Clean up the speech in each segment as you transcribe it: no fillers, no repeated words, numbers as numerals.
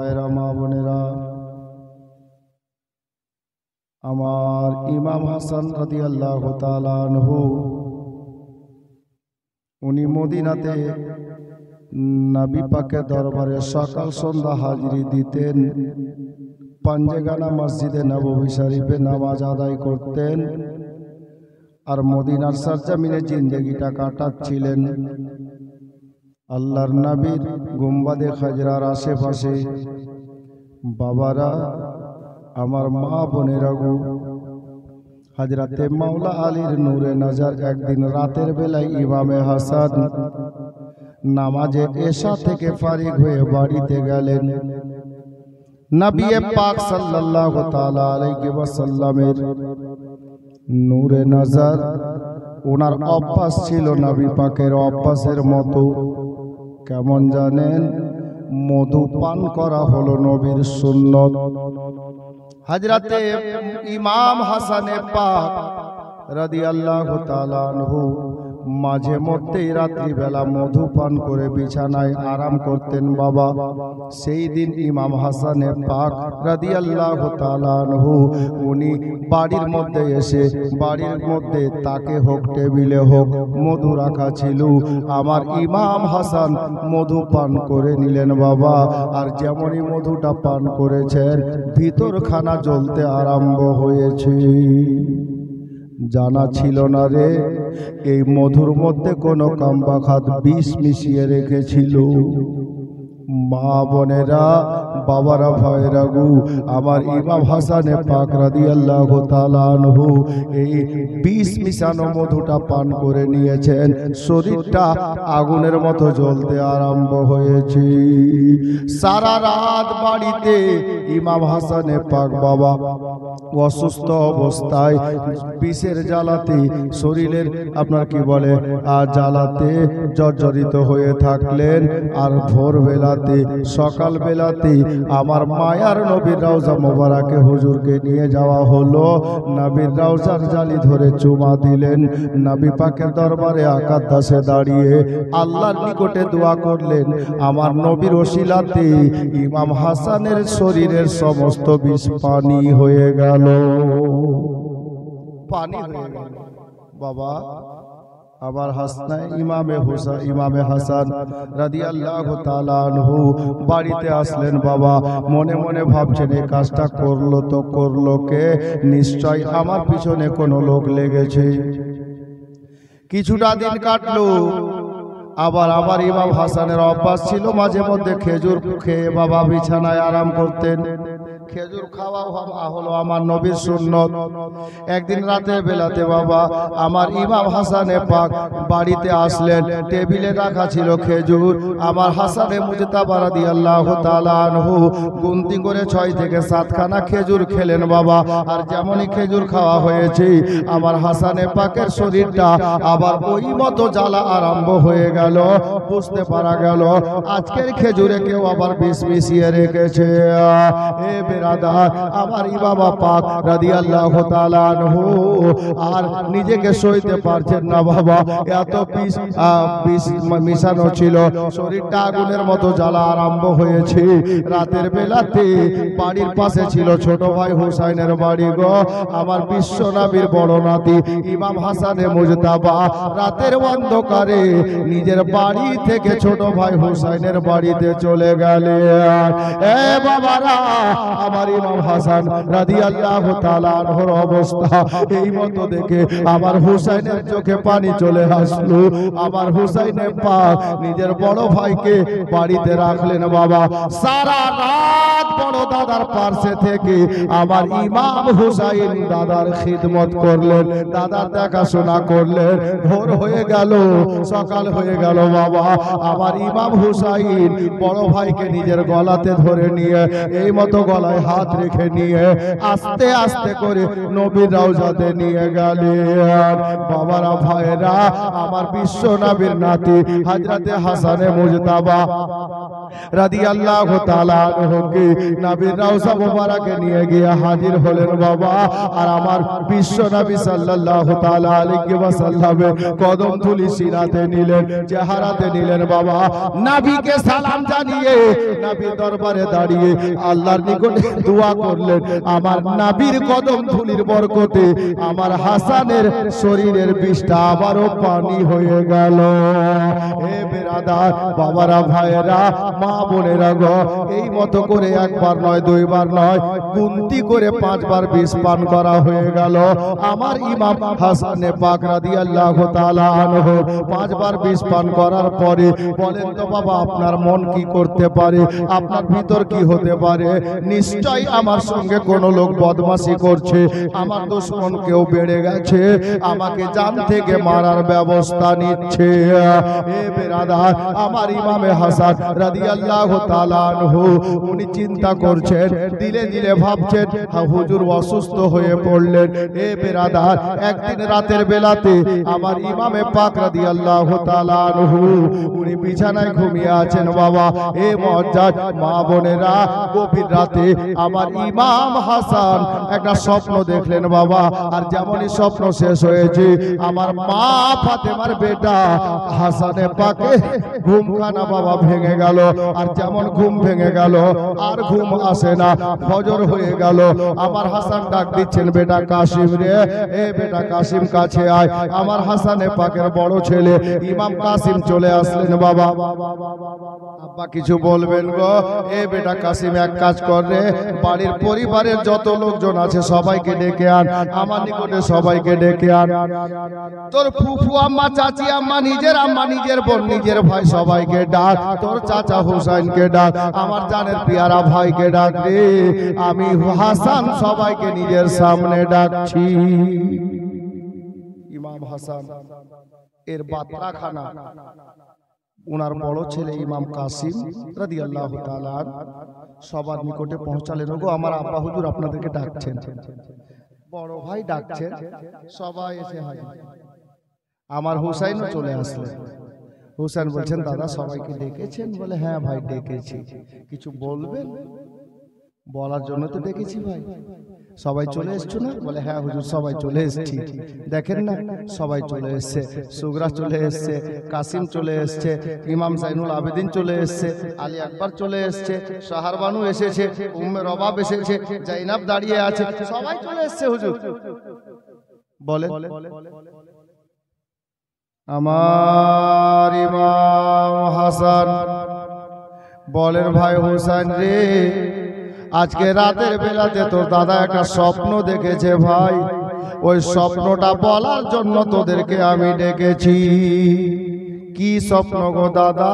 ভাইরা মা বোনেরা, আমার ইমাম হাসান রাদিয়াল্লাহু তাআলা আনহু উনি মদিনাতে নবী পাকের দরবারে সকাল সন্ধ্যা হাজিরি দিতেন। পাঞ্জেগানা মসজিদে নববী শরীফে নামাজ আদায় করতেন আর মদিনার সরজমিনে জিন্দেগিটা কাটাচ্ছিলেন। আল্লাহর নবীর গুম্বাদে খাজরার আশেপাশে বাবারা, আমার মা বোনেরা গো, হযরতে মাওলা আলীর নূরে নজর একদিন রাতের বেলায় ইমামে হাসান নামাজে এশা থেকে ফারিগ হয়ে বাড়িতে গেলেন। নবী পাক সাল্লাল্লাহু তাআলা আলাইহি ওয়াসাল্লামের নূরে নজর ওনার অভ্যাস ছিল নবী পাকের অভ্যাসের মতো। কেমন জানেন? মধু পান করা হলো নবীর সুন্নত। হযরতে ইমাম হাসানে পাক রাদিয়াল্লাহু তাআলা আনহু মাঝে মধ্যেই রাত্রিবেলা মধু পান করে বিছানায় আরাম করতেন বাবা। সেই দিন ইমাম হাসানে পাক রাদিয়াল্লাহু তাআলা আনহু উনি বাড়ির মধ্যে এসে, বাড়ির মধ্যে তাকে হোক টেবিলে হোক মধু রাখা ছিল। আমার ইমাম হাসান মধু পান করে নিলেন বাবা। আর যেমনই মধুটা পান করেছেন, ভিতর খানা জ্বলতে আরম্ভ হয়েছে। জানা ছিল না রে, এই মধুর মধ্যে কোনো কামবাখাত বিষ মিশিয়ে রেখেছিল। মা বোনেরা, বাবারা, ভাইরা গো, আমার ইমাম হাসানে পাক রাদিয়াল্লাহু তাআলা আনহু এই বিষ মিশানো মধুটা পান করে নিয়েছেন। শরীরটা আগুনের মতো জ্বলতে আরম্ভ হয়েছে। সারা রাত বাড়িতে ইমাম হাসানে পাক বাবা অসুস্থ অবস্থায় বিষের জ্বালাতে, শরীরের আপনার কি বলে জ্বালাতে জর্জরিত হয়ে থাকলেন। আর ভোরবেলাতে, সকাল বেলাতে আমার মায়ার নবীর রওজা মোবারকে হুজুরকে নিয়ে যাওয়া হলো। নবীর রওজার জালি ধরে চুমা দিলেন। নবী পাকের দরবারে আকাদ্দাসে দাঁড়িয়ে আল্লাহর নিকটে দোয়া করলেন, আমার নবীর ওসিলাতে ইমাম হাসানের শরীরের সমস্ত বিষ পানি হয়ে গেল, পানি হয়ে গেল বাবা। আবার হাসনায় ইমামে হাসান রাদিয়াল্লাহু তাআলা আনহু বাড়িতে আসলেন বাবা। মনে মনে ভাবছেন, এই কাজটা করলো তো করলো কে? নিশ্চয় আমার পিছনে কোনো লোক লেগেছে। কিছুটা দিন কাটলো। আবার আমার ইমাম হাসানের অভ্যাস ছিল মাঝে মধ্যে খেজুর খেয়ে বাবা বিছানায় আরাম করতেন। খেজুর খাওয়া হলো আমার নবীর সুন্নত। একদিন রাতের বেলাতে বাবা আমার ইমাম হাসানে পাক বাড়িতে আসলেন। টেবিলে রাখা ছিল খেজুর। আমার হাসানে মুজতাবা রাদিয়াল্লাহু তাআলা আনহু গুনতি করে 6 থেকে 7 খানা খেজুর খেলেন বাবা। আর যেমনই খেজুর খাওয়া হয়েছে, আমার হাসানে পাকের শরীরটা আবার ওই মতো জ্বালা আরম্ভ হয়ে গেল। বুঝতে পারা গেল আজকের খেজুরে কেউ আবার বিষ মিশিয়ে রেখেছে। বেরাদার, আমার ইমাম পাক রাদিয়াল্লাহু তাআলা আনহু আর নিজেকে সইতে পারছেন না বাবা। এত বিষ মিশানো ছিল, শরীরটা আগুনের মতো জ্বালা আরম্ভ হয়েছে। রাতের বেলাতে বাড়ির পাশে ছিল ছোট ভাই হুসাইনের বাড়ি গো। আমার বিশ্ব নবীর বড় নাতি ইমাম হাসানে মুজতাবা রাতের অন্ধকারে নিজের বাড়ি থেকে ছোট ভাই হুসাইনের বাড়িতে চলে গেলেন। এ বাবারা, আমার ইমাম হাসান রাদিয়াল্লাহু তাআলা আনহুর অবস্থা এই মতো দেখে আমার হুসাইনের চোখে পানি চলে আসলো। আমার হুসাইনে পাক নিজের বড় ভাইকে বাড়িতে রাখলেন বাবা। সারা রাত বড় দাদার পাশে থেকে আমার ইমাম হুসাইন দাদার খিদমত করলেন, দাদার দেখাশোনা করলেন। ভোর হয়ে গেল, সকাল হয়ে গেল বাবা। আমার ইমাম হুসাইন বড় ভাইকে নিজের গলাতে ধরে নিয়ে এই মতো গলায় গলায় হাত রেখে নিয়ে আস্তে আস্তে করে নবীর রওজাতে নিয়ে গেলেন। বাবারা ভাইরা, আমার বিশ্ব নবীর নাতি হযরতে হাসানে মুজতাবা রাদিয়াল্লাহু তাআলা আনহুকে নবীর রওজা মোবারকে নিয়ে গিয়ে হাজির হলেন বাবা। আর আমার বিশ্ব নবী সাল্লাল্লাহু তাআলা আলাইহি ওয়াসাল্লামের কদম ধুলি সিরাতে নিলেন, চেহারাতে নিলেন বাবা। নবীকে সালাম জানিয়ে নবীর দরবারে দাঁড়িয়ে আল্লাহর নিকটে দোয়া করলেন, আমার নবীর কদম ধুলির বরকতে আমার হাসানের শরীরের বিষটা আবারও পানি হয়ে গেল। হে বেরাদার, বাবারা ভাইয়েরা, মা বোনেরা গো, এই মতো করে একবার নয় দুইবার নয়, গুনতি করে 5 বার বিষ পান করা হয়ে গেল। আমার ইমাম হাসানে পাক রাদিয়াল্লাহু তাআলা আনহু 5 বার বিষ পান করার পরে বলেন তো বাবা, আপনার মন কি করতে পারে, আপনার ভিতর কি হতে পারে? নিশ্চয়ই আমার সঙ্গে কোন লোক বদমাশি করছে, আমার দুশমন কেউ বেড়ে গেছে, আমাকে জান থেকে মারার ব্যবস্থা নিচ্ছে। এ বেরাদার, আমার ইমামে হাসান রাদিয়াল্লাহু তাআলা আনহু উনি চিন্তা করছেন, দিলে দিলে ভাবছেন হুজুর অসুস্থ হয়ে পড়লেন। এ বেরাদার, একদিন রাতের বেলাতে আমার ইমামে পাক রাদিয়াল্লাহু তাআলা আনহু উনি বিছানায় ঘুমিয়ে আছেন বাবা। এ মুআজ্জাজ মা বোনেরা, গভীর রাতে আমার ইমাম হাসান একটা স্বপ্ন দেখলেন বাবা। আর যেমনই স্বপ্ন শেষ হয়েছে, আমার মা ফাতেমার বেটা হাসানে পাকে ঘুমখানা বাবা ভেঙে গেল। আর যেমন ঘুম ভেঙে গেল, আর ঘুম আসে না, ফজর হয়ে গেল। আমার হাসান ডাক দিচ্ছেন, বেটা কাসিম রে, এ বেটা কাসিম কাছে আয়। আমার হাসানে পাকের বড় ছেলে ইমাম কাসিম চলে আসলেন বাবা। আব্বা কিছু বলবেন গো? এ বেটা কাসিম, এক কাজ কর রে, বাড়ির পরিবারের যত লোকজন আছে সবাইকে ডেকে আন, আমার নিকটে সবাইকে ডেকে আন। তোর ফুফু আম্মা, চাচি আম্মা, নিজের বোন, নিজের ভাই সবাইকে ডাক। তোর চাচা হুসাইনকে ডাক, আমার জানের পিয়ারা ভাইকে ডাক রে। আমি হাসান সবাইকে নিজের সামনে ডাকছি। ইমাম হাসান এর বাতরাখানা উনার বড় ছেলে ইমাম কাসিম রাদিয়াল্লাহু তাআলা সবার নিকটে পৌঁছালেন। ওগো আমার আব্বা হুজুর আপনাদেরকে ডাকছেন, বড় ভাই ডাকছেন, সবাই এসে হাজির। আমার হুসাইনও চলে আসলেন। হুসাইন বলছেন, দাদা সবাইকে ডেকেছেন? বলে, হ্যাঁ ভাই ডেকেছি। কিছু বলবেন? বলার জন্য তো ডেকেছি ভাই। সবাই চলে এসছো না? বলে, হ্যাঁ হুজুর সবাই চলে এসছি। দেখেন না, সবাই চলে এসছে। সুগরা চলে এসছে, কাসিম চলে এসছে, ইমাম জাইনুল আবেদিন চলে এসছে, আলী আকবর চলে এসছে, শাহরবানু এসেছে, উম্মে রবাব এসেছে, জাইনাব দাঁড়িয়ে আছে, সবাই চলে এসছে হুজুর। বলে, আমার ইমাম হাসান বলেন, ভাই হুসাইন রে, আজকে রাতের বেলাতে তোর দাদা একটা স্বপ্ন দেখেছে ভাই। ওই স্বপ্নটা বলার জন্য তোদেরকে আমি ডেকেছি। কি স্বপ্ন গো দাদা?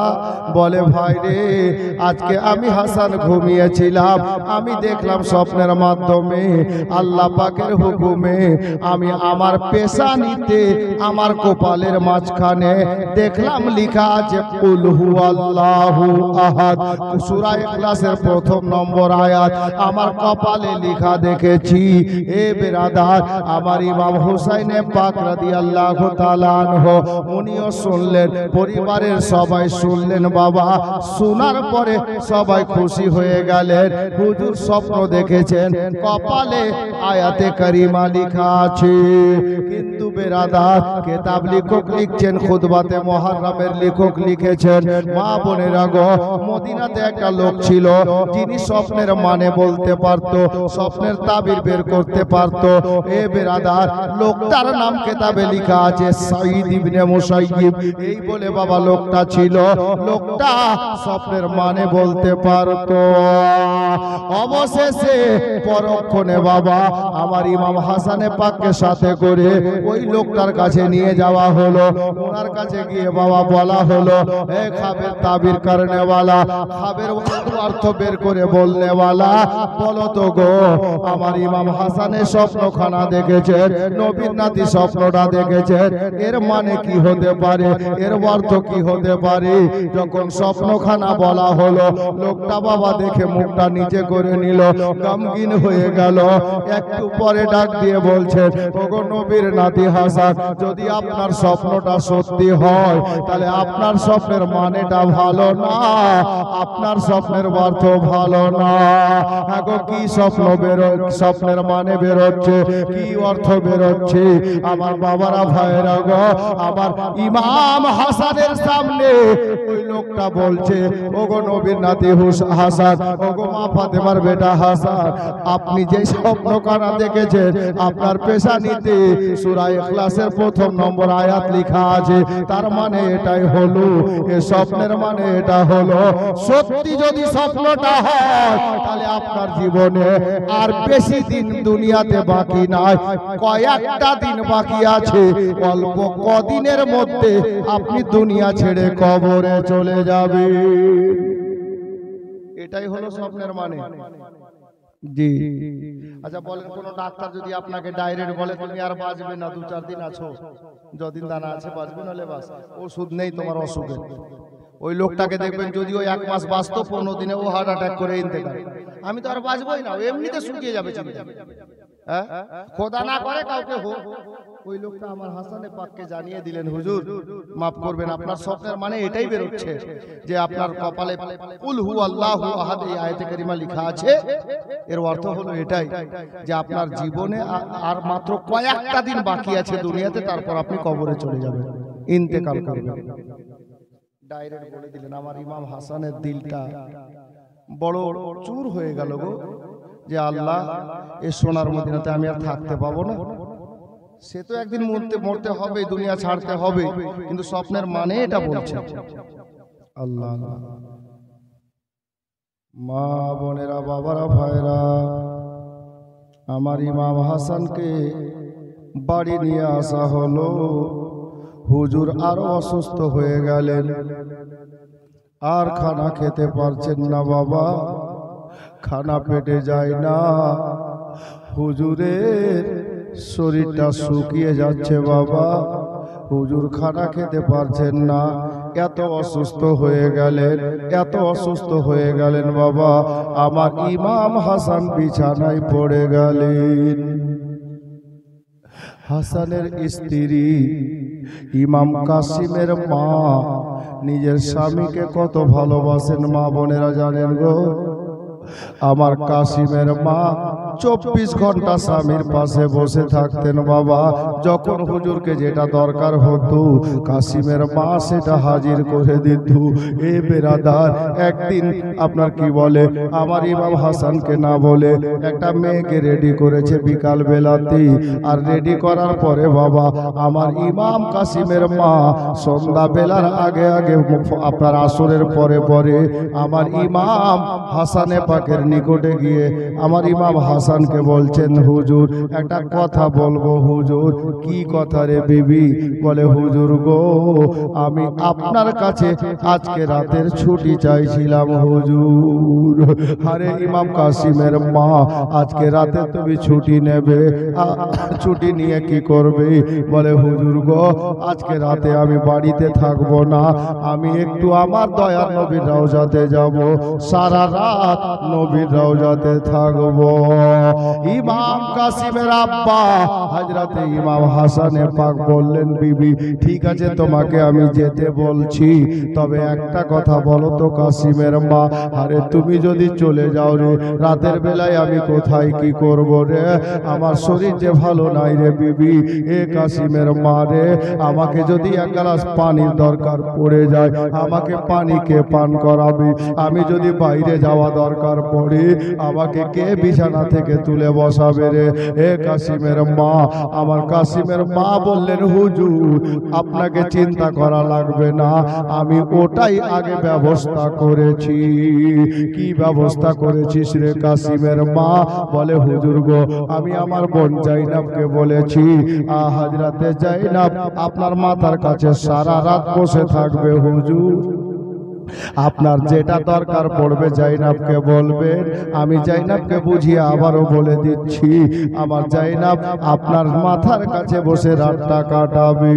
বলে, ভাই রে, আজকে আমি হাসান ঘুমিয়েছিলাম, আমি দেখলাম স্বপ্নের মাধ্যমে আল্লাহ পাকের হুকুমে আমি আমার পেশানিতে, আমার কপালের মাঝখানে দেখলাম লেখা আছে কুল হুয়াল্লাহু আহাদ, সূরা ইখলাসের 1 নম্বর আয়াত আমার কপালে লেখা দেখেছি। এ বেরাদার, আমার ইমাম হুসাইনে পাক রাদিয়াল্লাহু তাআলা আনহু উনিও শুনলেন, পরিবারের সবাই শুনলেন বাবা। শোনার পরে সবাই খুশি হয়ে গেলেন। হুজুর স্বপ্ন দেখেছেন, কপালে আয়াতে কারিমা লেখা আছে। কিন্তু বেরাদার, কিতাব লেখক লিখছেন, খুতবাতে মুহাররমের লেখক লিখেছেন, মা বোনেরা গো, মদিনাতে একটা লোক ছিল যিনি স্বপ্নের মানে বলতে পারতো, স্বপ্নের তাবির বের করতে পারতো। এ বেরাদার, লোকটার নাম কিতাবে লেখা আছে সাঈদ ইবনে মুসাইয়িব। এই বলে বাবা লোকটা ছিল, লোকটা স্বপ্নের মানে বলতে পারতো। অবশেষে পরক্ষণে বাবা আমার ইমাম হাসানে পাককে সাথে করে ওই লোকটার কাছে নিয়ে যাওয়া হলো। ওনার কাছে গিয়ে বাবা বলা হলো, এ খাবের তাবির করনেওয়ালা, খাবের অর্থ বের করে বলনেওয়ালা, বলো তো গো, আমার ইমাম হাসানের স্বপ্নখানা দেখেছেন, নবীর নাতি স্বপ্নটা দেখেছেন, এর মানে কি হতে পারে? এর অর্থ কি হতে পারে? যখন স্বপ্নখানা বলা হলো, লোকটা বাবা দেখে মুখটা নিচে করে নিল, গমগিন হয়ে গেল। একটু পরে ডাক দিয়ে বলছেন, ওগো নবীর নাতি হাসান, যদি আপনার স্বপ্নটা সত্যি হয় তাহলে আপনার স্বপ্নের মানেটা ভালো না, আপনার স্বপ্নের অর্থ ভালো না। আগো কি স্বপ্ন স্বপ্নের মানে বেরোচ্ছে, কি অর্থ বেরোচ্ছে? আমার বাবারা ভাইরা গো, আমার ইমাম হাসানের সামনে ওই লোকটা বলছে, ওগো নবীর নাতি হাসান, ওগো মা ফাতেমার বেটা হাসান, আপনি যে স্বপ্নখানা দেখেছেন আপনার পেশানিতে সূরা ইখলাসের 1 নম্বর আয়াত লেখা আছে। তার মানে এটাই হলো, এই স্বপ্নের মানে এটা হলো, সত্যি যদি স্বপ্নটা হয় তাহলে আপনার জীবনে আর বেশি দিন দুনিয়াতে বাকি নাই, কয়েকটা দিন বাকি আছে। অল্প কদিনের মধ্যে আপনি দুনিয়া ছেড়ে কবরে চলে যাবে। এটাই হলো স্বপ্নের মানে। জি আচ্ছা বলেন, কোন ডাক্তার যদি আপনাকে ডাইরেক্ট বলে তুমি আর বাঁচবে না, 2-4 দিন আছো, যদিন দানা আছে বাঁচবে, নাহলে বাস ওষুধ নেই তোমার অসুখে, ওই লোকটাকে দেখবেন যদি ওই 1 মাস বাঁচতো, 15 দিনে ও হার্ট অ্যাটাক করে ইন্তেকাল। আমি তো আর বাঁচবই না, এমনিতে শুকিয়ে যাবে চিন্তা। হ্যাঁ, খোদা না করে কাউকে হোক। ওই লোকটা আমার হাসানে পাককে জানিয়ে দিলেন, হুজুর মাফ করবেন, আপনার স্বপ্নের মানে এটাই বেরোচ্ছে যে আপনার কপালে কুল হু আল্লাহু আহাদ এই আয়াতে কারিমা লেখা আছে। এর অর্থ হলো এটাই যে আপনার জীবনে আর মাত্র কয়েকটা দিন বাকি আছে দুনিয়াতে, তারপর আপনি কবরে চলে যাবেন, ইন্তেকাল করবেন। ডাইরেক্ট বলে দিলেন। আমার ইমাম হাসানের দিলটা বড় চুর হয়ে গেল গো, যে আল্লাহ এই সোনার মদিনাতে আমি আর থাকতে পাবো না। সে তো একদিন মরতে হবে, দুনিয়া ছাড়তে হবে, কিন্তু স্বপ্নের মানে এটা বলছে। আল্লাহ, মা বোনেরা, বাবারা, ভাইরা, আমার ইমাম হাসানকে বাড়ি নিয়ে আসা হলো। হুজুর আরো অসুস্থ হয়ে গেলেন, আর খানা খেতে পারছেন না বাবা, খানা পেটে যায় না। হুজুরের শরীরটা শুকিয়ে যাচ্ছে বাবা, হুজুর খানা খেতে পারছেন না, এত অসুস্থ হয়ে গেলেন, এত অসুস্থ হয়ে গেলেন বাবা। আমার ইমাম হাসান বিছানায় পড়ে গেলেন। হাসানের স্ত্রী ইমাম কাসিমের মা নিজের স্বামীকে কত ভালোবাসেন মা বোনেরা জানেন গো। আমার কাসিমের মা 24 ঘন্টা স্বামীর পাশে বসে থাকতেন বাবা। যখন হুজুরকে যেটা দরকার হতো কাসিমের মা সেটা হাজির করে দিত। এ বেরাদার, একদিন আপনার কি বলে আমার ইমাম হাসানকে না বলে একটা মেয়েকে রেডি করেছে বিকাল বেলাতেই, আর রেডি করার পরে বাবা আমার ইমাম কাসিমের মা সন্ধ্যা বেলার আগে আগে আপনার আসরের পরে পরে আমার ইমাম হাসানে পাকের নিকটে গিয়ে আমার ইমাম হাসানকে বলছেন, হুজুর একটা কথা বলবো। হুজুর, কি কথা রে বিবি? বলে, হুজুর গো, আমি আপনার কাছে আজকে রাতের ছুটি চাইছিলাম হুজুর। আরে ইমাম কাসিমের মা, আজকে রাতে তুমি ছুটি নেবে? ছুটি নিয়ে কি করবে? বলে, হুজুর গো, আজকে রাতে আমি বাড়িতে থাকবো না, আমি একটু আমার দয়ার নবীর রওজাতে যাব, সারা রাত নবীর রওজাতে থাকবো। ইমাম কাসিমের আব্বা হযরতে ইমাম হাসানে পাক বললেন, বিবি ঠিক আছে, তোমাকে আমি যেতে বলছি, তবে একটা কথা বলো তো কাসিমের মা, আরে তুমি যদি চলে যাও রে, রাতের বেলায় আমি কোথায় কি করব রে? আমার শরীর যে ভালো নাই রে বিবি। এ কাসিমের মা রে, আমাকে যদি এক গ্লাস পানির দরকার পড়ে যায়, আমাকে পানি কে পান করাবে? আমি যদি বাইরে যাওয়া দরকার পড়ে, আমাকে কে বিছানা থেকে তুলে বসাবে রে? এ কাসিমের মা। আমার কাসিমের মা বললেন, হুজুর আপনাকে চিন্তা করা লাগবে না, আমি ওটাই আগে ব্যবস্থা করেছি। কি ব্যবস্থা করেছিস রে কাসিমের মা? বলে, হুজুর গো, আমি আমার বোন জাইনাবকে বলেছি হযরতে জাইনাব আপনার মাথার কাছে সারা রাত বসে থাকবে হুজুর। আপনার যেটা দরকার পড়বে জাইনাবকে বলবেন, আমি জাইনাবকে বুঝিয়ে আবারও বলে দিচ্ছি, আমার জাইনাব আপনার মাথার কাছে বসে রাতটা কাটাবে।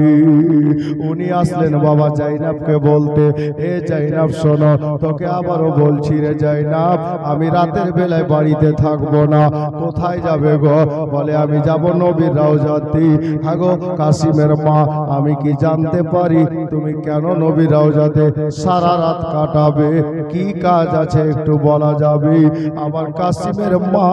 উনি আসলেন বাবা জাইনাবকে বলতে, এ জাইনাব শোনো, তোকে আবারও বলছি রে জাইনাব, আমি রাতের বেলায় বাড়িতে থাকবো না। কোথায় যাবে গো? বলে আমি যাব নবীর রওজাতে। হাগো কাসিমের মা, আমি কি জানতে পারি তুমি কেন নবীর রওজাতে সারা রাত কাটাবে? কি কাজ আছে একটু বলা যাবে? আমার কাসিমের মা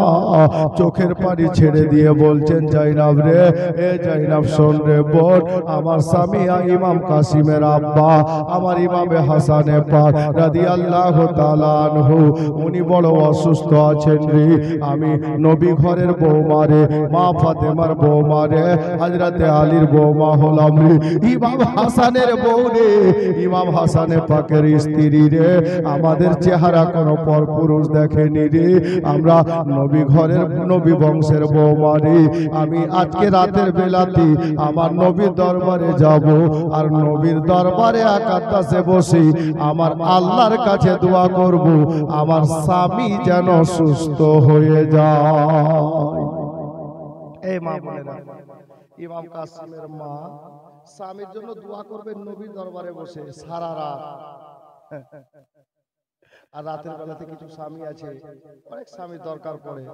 চোখের পানি ছেড়ে দিয়ে বলছেন, জাইনাব রে, এ জাইনাব শোন রে বোন, আমার স্বামী ইমাম কাসিমের আব্বা, আমার ইমামে হাসানে পাক রাদিয়াল্লাহু তাআলা আনহু, উনি বড় অসুস্থ আছেন রে। আমি নবী ঘরের বৌমা রে, মা ফাতেমার বৌমা রে, হযরতে আলীর বৌমা হলাম রে, ইমাম হাসানের বউ রে, ইমাম হাসানে পাকের স্ত্রী রে। আমাদের চেহারা কোনো পরপুরুষ দেখেনি রে, আমরা নবী ঘরের নবী বংশের বৌমা রে। আমি আজকে রাতের বেলাতে আমার নবীর দরবারে যাব, আর নবীর দরবারে আকাশে বসে আমার আল্লাহর কাছে দোয়া করব, আমার স্বামী যেন সুস্থ হয়ে যায়। এই মা বোনেরা, ইমাম কাসিমের মা স্বামীর জন্য দোয়া করবেন নবীর দরবারে বসে সারা রাত। আর রাতের বেলাতে কিছু স্বামী আছে, অনেক স্বামীর দরকার পড়ে।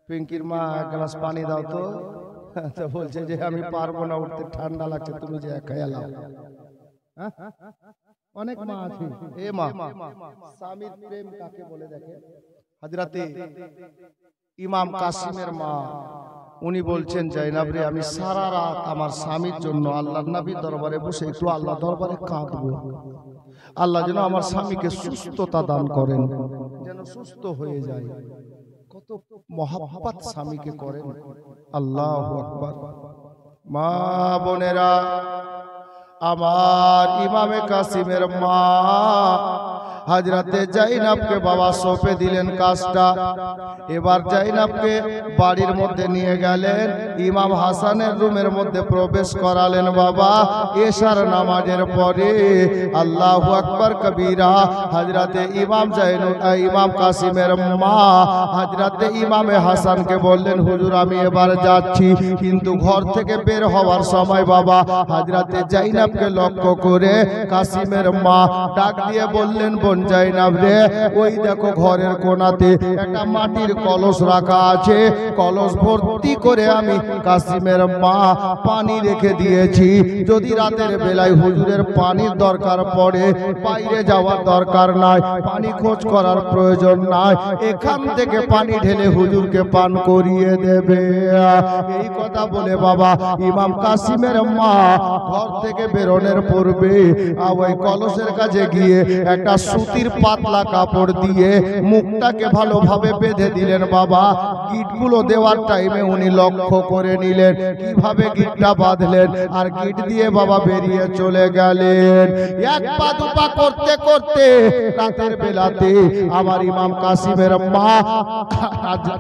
পিঙ্কির মা এক গ্লাস পানি দাও তো, বলছে যে আমি পারবো না উঠতে, ঠান্ডা লাগছে, তুমি যে একাই লাও। অনেক মা আছে। এ মা, স্বামীর প্রেম কাকে বলে দেখে? হযরতে ইমাম কাসিমের মা, উনি বলছেন, জাইনাব রে, আমি সারা রাত আমার স্বামীর জন্য আল্লাহর নবীর দরবারে বসে একটু আল্লাহ দরবারে কাঁদবো। আল্লাহ যেন আমার স্বামীকে সুস্থতা দান করেন, যেন সুস্থ হয়ে যায়। কত মহব্বত স্বামীকে করেন। আল্লাহু আকবার। মা বোনেরা, আমার ইমামে কাসিমের মা হযরতে জাইনাবকে বাবা সঁপে দিলেন কাজটা। এবার জাইনাবকে বাড়ির মধ্যে নিয়ে গেলেন, ইমাম হাসানের রুমের মধ্যে প্রবেশ করালেন বাবা। এশার নামাজের পরে আল্লাহু আকবার কবীরা হযরতে ইমাম কাসিমের মা হযরতে ইমামে হাসানকে বললেন, হুজুর আমি এবার যাচ্ছি। কিন্তু ঘর থেকে বের হওয়ার সময় বাবা হযরতে জাইনাবকে লক্ষ্য করে কাসিমের মা ডাক দিয়ে বললেন, জাইনাব রে, ওই দেখো ঘরের কোণাতে একটা মাটির কলস রাখা আছে, কলস ভর্তি করে আমি কাসিমের মা পানি রেখে দিয়েছি। যদি রাতের বেলায় হুজুরের পানির দরকার পড়ে, বাইরে যাওয়ার দরকার নাই, পানি খোঁজ করার প্রয়োজন নাই, এখান থেকে পানি ঢেলে হুজুরকে পান করিয়ে দেবে। এই কথা বলে বাবা ইমাম কাসিমের মা ঘর থেকে বেরোনোর পূর্বে ওই কলসের কাছে গিয়ে একটা সুতির পাতলা কাপড় দিয়ে মুখটাকে ভালোভাবে বেঁধে দিলেন বাবা। গিটগুলো দেওয়ার টাইমে উনি লক্ষ্য করে নিলেন কিভাবে গিটটা বাঁধলেন, আর গিট দিয়ে বাবা বেরিয়ে চলে গেলেন। এক পা দুপা করতে করতে রাতের বেলাতে আমার ইমাম কাসিমের মা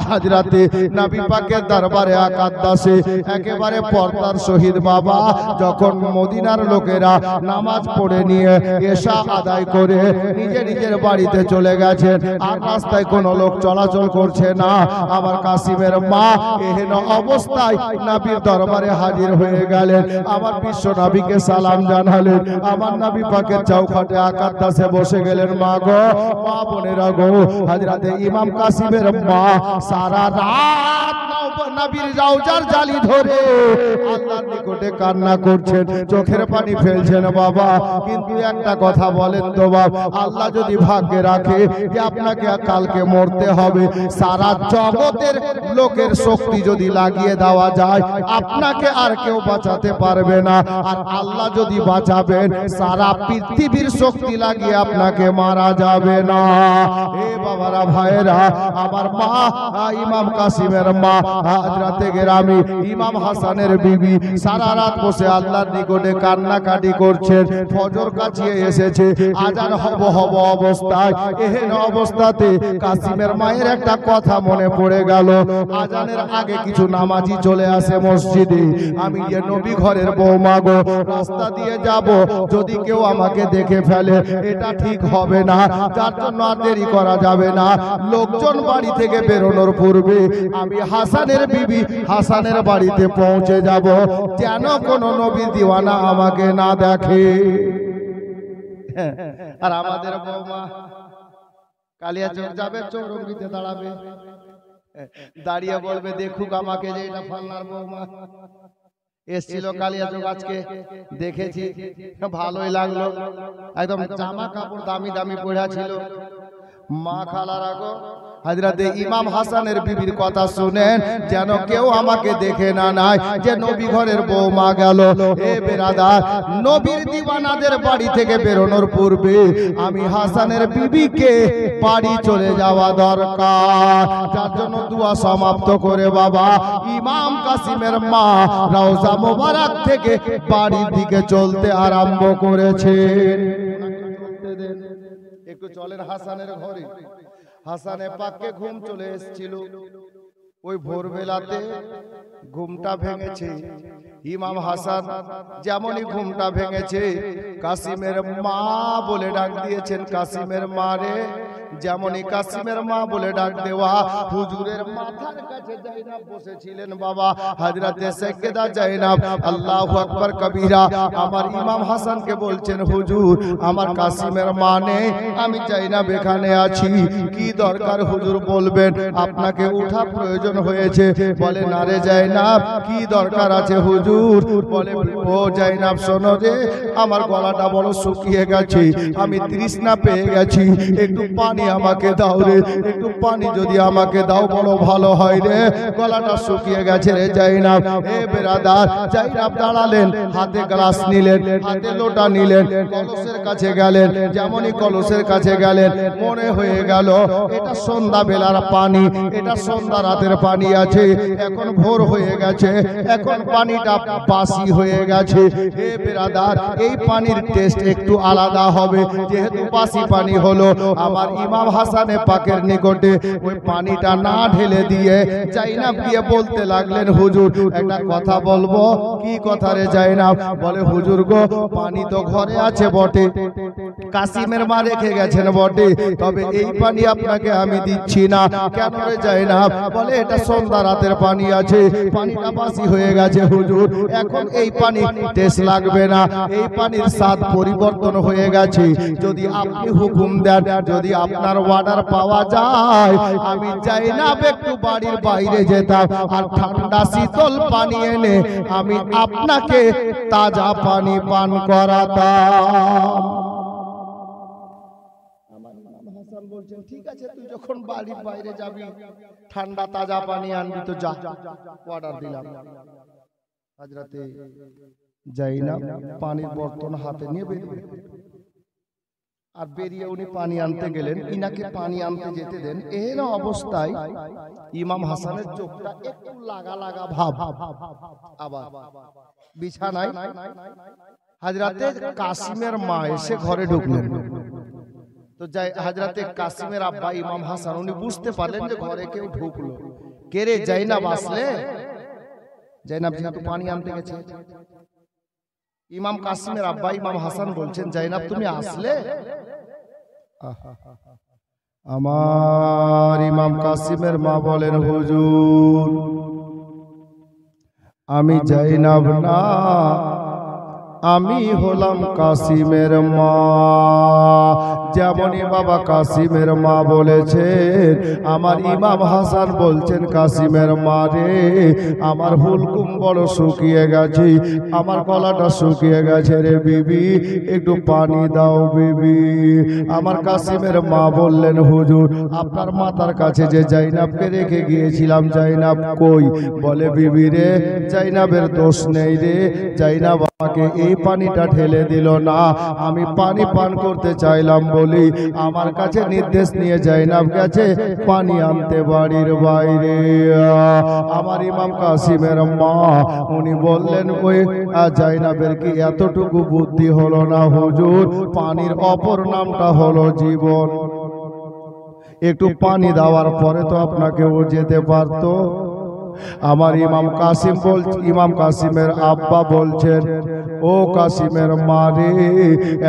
হযরতে নবী পাকের দরবারে আকাদ্দাসে একেবারে পর্দার সহিত বাবা যখন মদিনার লোকেরা নামাজ পড়ে নিয়ে এশা আদায় করে নিজের বাড়িতে চলে গেছেন, আর রাস্তায় কোনো লোক চলাচল করছে না, আমার কাসিমের মা এহেন অবস্থায় নবীর দরবারে হাজির হয়ে গেলেন। আমার বিশ্ব নবীকে সালাম জানালেন, আমার নবী পাকের চৌখাটে আকাদ্দাসে বসে গেলেন। মা গো, মা বোনেরা গো, হযরতে ইমাম কাসিমের মা সারা রাত নবীর রওজার জালি ধরে আল্লাহর নিকটে কান্না করছেন, চোখের পানি ফেলছেন বাবা। কিন্তু একটা কথা বলেন তো বাবা, আল্লাহ যদি ভাগ্যে রাখে যে আপনাকে কালকে মরতে হবে, সারা জগতের লোকের শক্তি যদি লাগিয়ে দেওয়া যায়, আপনাকে আর কেউ বাঁচাতে পারবে না। আর আল্লাহ যদি বাঁচাবেন, সারা পৃথিবীর শক্তি লাগিয়ে আপনাকে মারা যাবে না। এ বাবারা ভাইরা, আমার মা ইমাম কাসিমের মা হযরতে গেরামি ইমাম হাসানের বিবি সারা রাত বসে আল্লাহর নিকটে কান্নাকাটি করছেন। ফজর কাছিয়ে এসেছে, আজান হব যাব অবস্থায় এহেন অবস্থাতে কাসিমের মায়ের একটা কথা মনে পড়ে গেল। আজানের আগে কিছু নামাজি চলে আসে মসজিদে। আমি যে নবী ঘরের বৌমা গো, রাস্তা দিয়ে যাব, যদি কেউ আমাকে দেখে ফেলে এটা ঠিক হবে না, যার জন্য আর দেরি করা যাবে না। লোকজন বাড়ি থেকে বেরোনোর পূর্বে আমি হাসানের বিবি হাসানের বাড়িতে পৌঁছে যাব, যেন কোনো নবী দিওয়ানা আমাকে না দেখে। আর আমাদের বৌমা কালিয়াচক যাবে, চৌরঙ্গিতে দাঁড়াবে, দাঁড়িয়ে বলবে দেখুক আমাকে যে এটা ফাল্লার বৌমা এসছিল কালিয়াচক, আজকে দেখেছি ভালোই লাগলো, একদম জামা কাপড় দামি দামি পড়া ছিল। মা খালারা গো, হযরতে ইমাম হাসানের বিবির কথা শুনেন, যেন কেউ আমাকে দেখে না নাই যে নবী ঘরের বৌমা গেল। এ বেরাদার, নবীর দিওয়ানাদের বাড়ি থেকে বেরোনোর পূর্বে আমি হাসানের বিবিকে বাড়ি চলে যাওয়া দরকার, যার জন্য দোয়া সমাপ্ত করে বাবা ইমাম কাসিমের মা রওজা মোবারক থেকে বাড়ির দিকে চলতে আরম্ভ করেছেন। একটু চলেন হাসানের ঘরে। হাসানে পাককে ঘুম চলে এসেছিল, ওই ভোরবেলাতে ঘুমটা ভেঙেছে। ইমাম হাসান যেমনই ঘুমটা ভেঙেছে, কাসিমের মা বলে ডাক দিয়েছেন, কাসিমের মা রে। যেমনই কাসিমের মা বলে ডাক দেওয়া, হুজুরের মাথার কাছে জাইনাব বসেছিলেন বাবা, হযরতে সাইয়্যিদা জাইনাব আল্লাহু আকবার কবীরা আমার ইমাম হাসানকে বলছেন, হুজুর আমার কাসিমের মা নেই, আমি জাইনাব এখানে আছি, কি দরকার হুজুর বলবেন, আপনাকে উঠা প্রয়োজন হয়েছে। বলে না রে জাইনাব, কি দরকার আছে হুজুর? বলে ও জাইনাব শোনো রে, আমার গলাটা বড় শুকিয়ে গেছে, আমি তৃষ্ণা পেয়ে গেছি, একটু পানি আমাকে দাও রে, একটু পানি যদি আমাকে দাও বড় ভালো হয় রে, গলাটা শুকিয়ে গেছে রে জাইনাব। এ বেরাদার, জাইনাব দাঁড়ালেন, হাতে গ্লাস নিলেন, হাতে লোটা নিলেন, কলসের কাছে গেলেন। যেমনই কলসের কাছে গেলেন, মনে হয়ে গেল এটা সন্ধ্যা বেলার পানি, এটা সন্ধ্যা রাতের পানি আছে, এখন ভোর হয়ে গেছে, এখন পানিটা বাসি হয়ে গেছে। হে বেরাদার, এই পানির টেস্ট একটু আলাদা হবে, যেহেতু বাসি পানি হলো। আমার ইমাম হাসানে পাকের নিকটে ওই পানিটা না ঢেলে দিয়ে জাইনাব গিয়ে বলতে লাগলেন, হুজুর একটা কথা বলবো। কি কথা রে জাইনাব? বলে হুজুর গো, পানি তো ঘরে আছে বটে, কাসিমের মা রেখে গেছেন বটে, তবে এই পানি আপনাকে আমি দিচ্ছি না। কেন রে জাইনাব? বলে এটা সন্ধ্যা রাতের পানি আছে, পানিটা বাসি হয়ে গেছে হুজুর, এখন এই পানি টেস্ট লাগবে না, এই পানির স্বাদ পরিবর্তন হয়ে গেছে। যদি আপনি হুকুম দেন, যদি আপনার অর্ডার পাওয়া যায়, আমি জাইনাব একটু বাড়ির বাইরে যেতাম আর ঠান্ডা শীতল পানি এনে আমি আপনাকে তাজা পানি পান করাতাম। বলছেন ঠিক আছে, তুই যখন বাড়ির বাইরে যাবি ঠান্ডা তাজা পানি আনবি তো যা, অর্ডার দিলাম। হযরতে জাইনাব পানির বর্তন হাতে নিয়ে বেরিয়ে আর বেরিয়ে উনি পানি আনতে গেলেন। ইনাকে পানি আনতে যেতে দেন, এর অবস্থায় ইমাম হাসানের চোখটা একটু লাগা লাগা ভাব। আবার বিছানায় হযরতে কাসিমের মা এসে ঘরে ঢুকলেন। তো হযরতে কাসিমের আব্বা ইমাম হাসান উনি বুঝতে পারলেন যে ঘরে কেউ ঢুকলো। কে রে? জাইনাব আসলে? জাইনাব যেহেতু পানি আনতে গেছে, ইমাম কাসিমের আব্বা ইমাম হাসান বলছেন, জাইনাব তুমি আসলে? আমার ইমাম কাসিমের মা বলেন, হুজুর আমি জাইনাব না, আমি হলাম কাসিমের মা। যেমনই বাবা কাসিমের মা বলেছেন, আমার ইমাম হাসান বলছেন, কাসিমের মা রে, আমার হুলকুম বড় শুকিয়ে গেছে, আমার গলাটা শুকিয়ে গেছে রে বিবি, একটু পানি দাও বিবি। আমার কাসিমের মা বললেন, হুজুর আপনার মাতার কাছে যে জাইনাবকে রেখে গিয়েছিলাম, জাইনাব কই? বলে বিবি রে, জাইনাবের দোষ নেই রে, জাইনাব আমাকে এই এই পানিটা ঢেলে দিল না। আমি পানি পান করতে চাইলাম বলি আমার কাছে নির্দেশ নিয়ে জাইনাব গেছে পানি আনতে বাড়ির বাইরে। আমার ইমাম কাসিমের মা উনি বললেন ওই জাইনাবের কি এতটুকু বুদ্ধি হলো না হুজুর, পানির অপর নামটা হলো জীবন। একটু পানি দেওয়ার পরে তো আপনাকে ও যেতে পারতো। আমার ইমাম কাসিমের আব্বা বলছেন ও কাসিমের মা রে,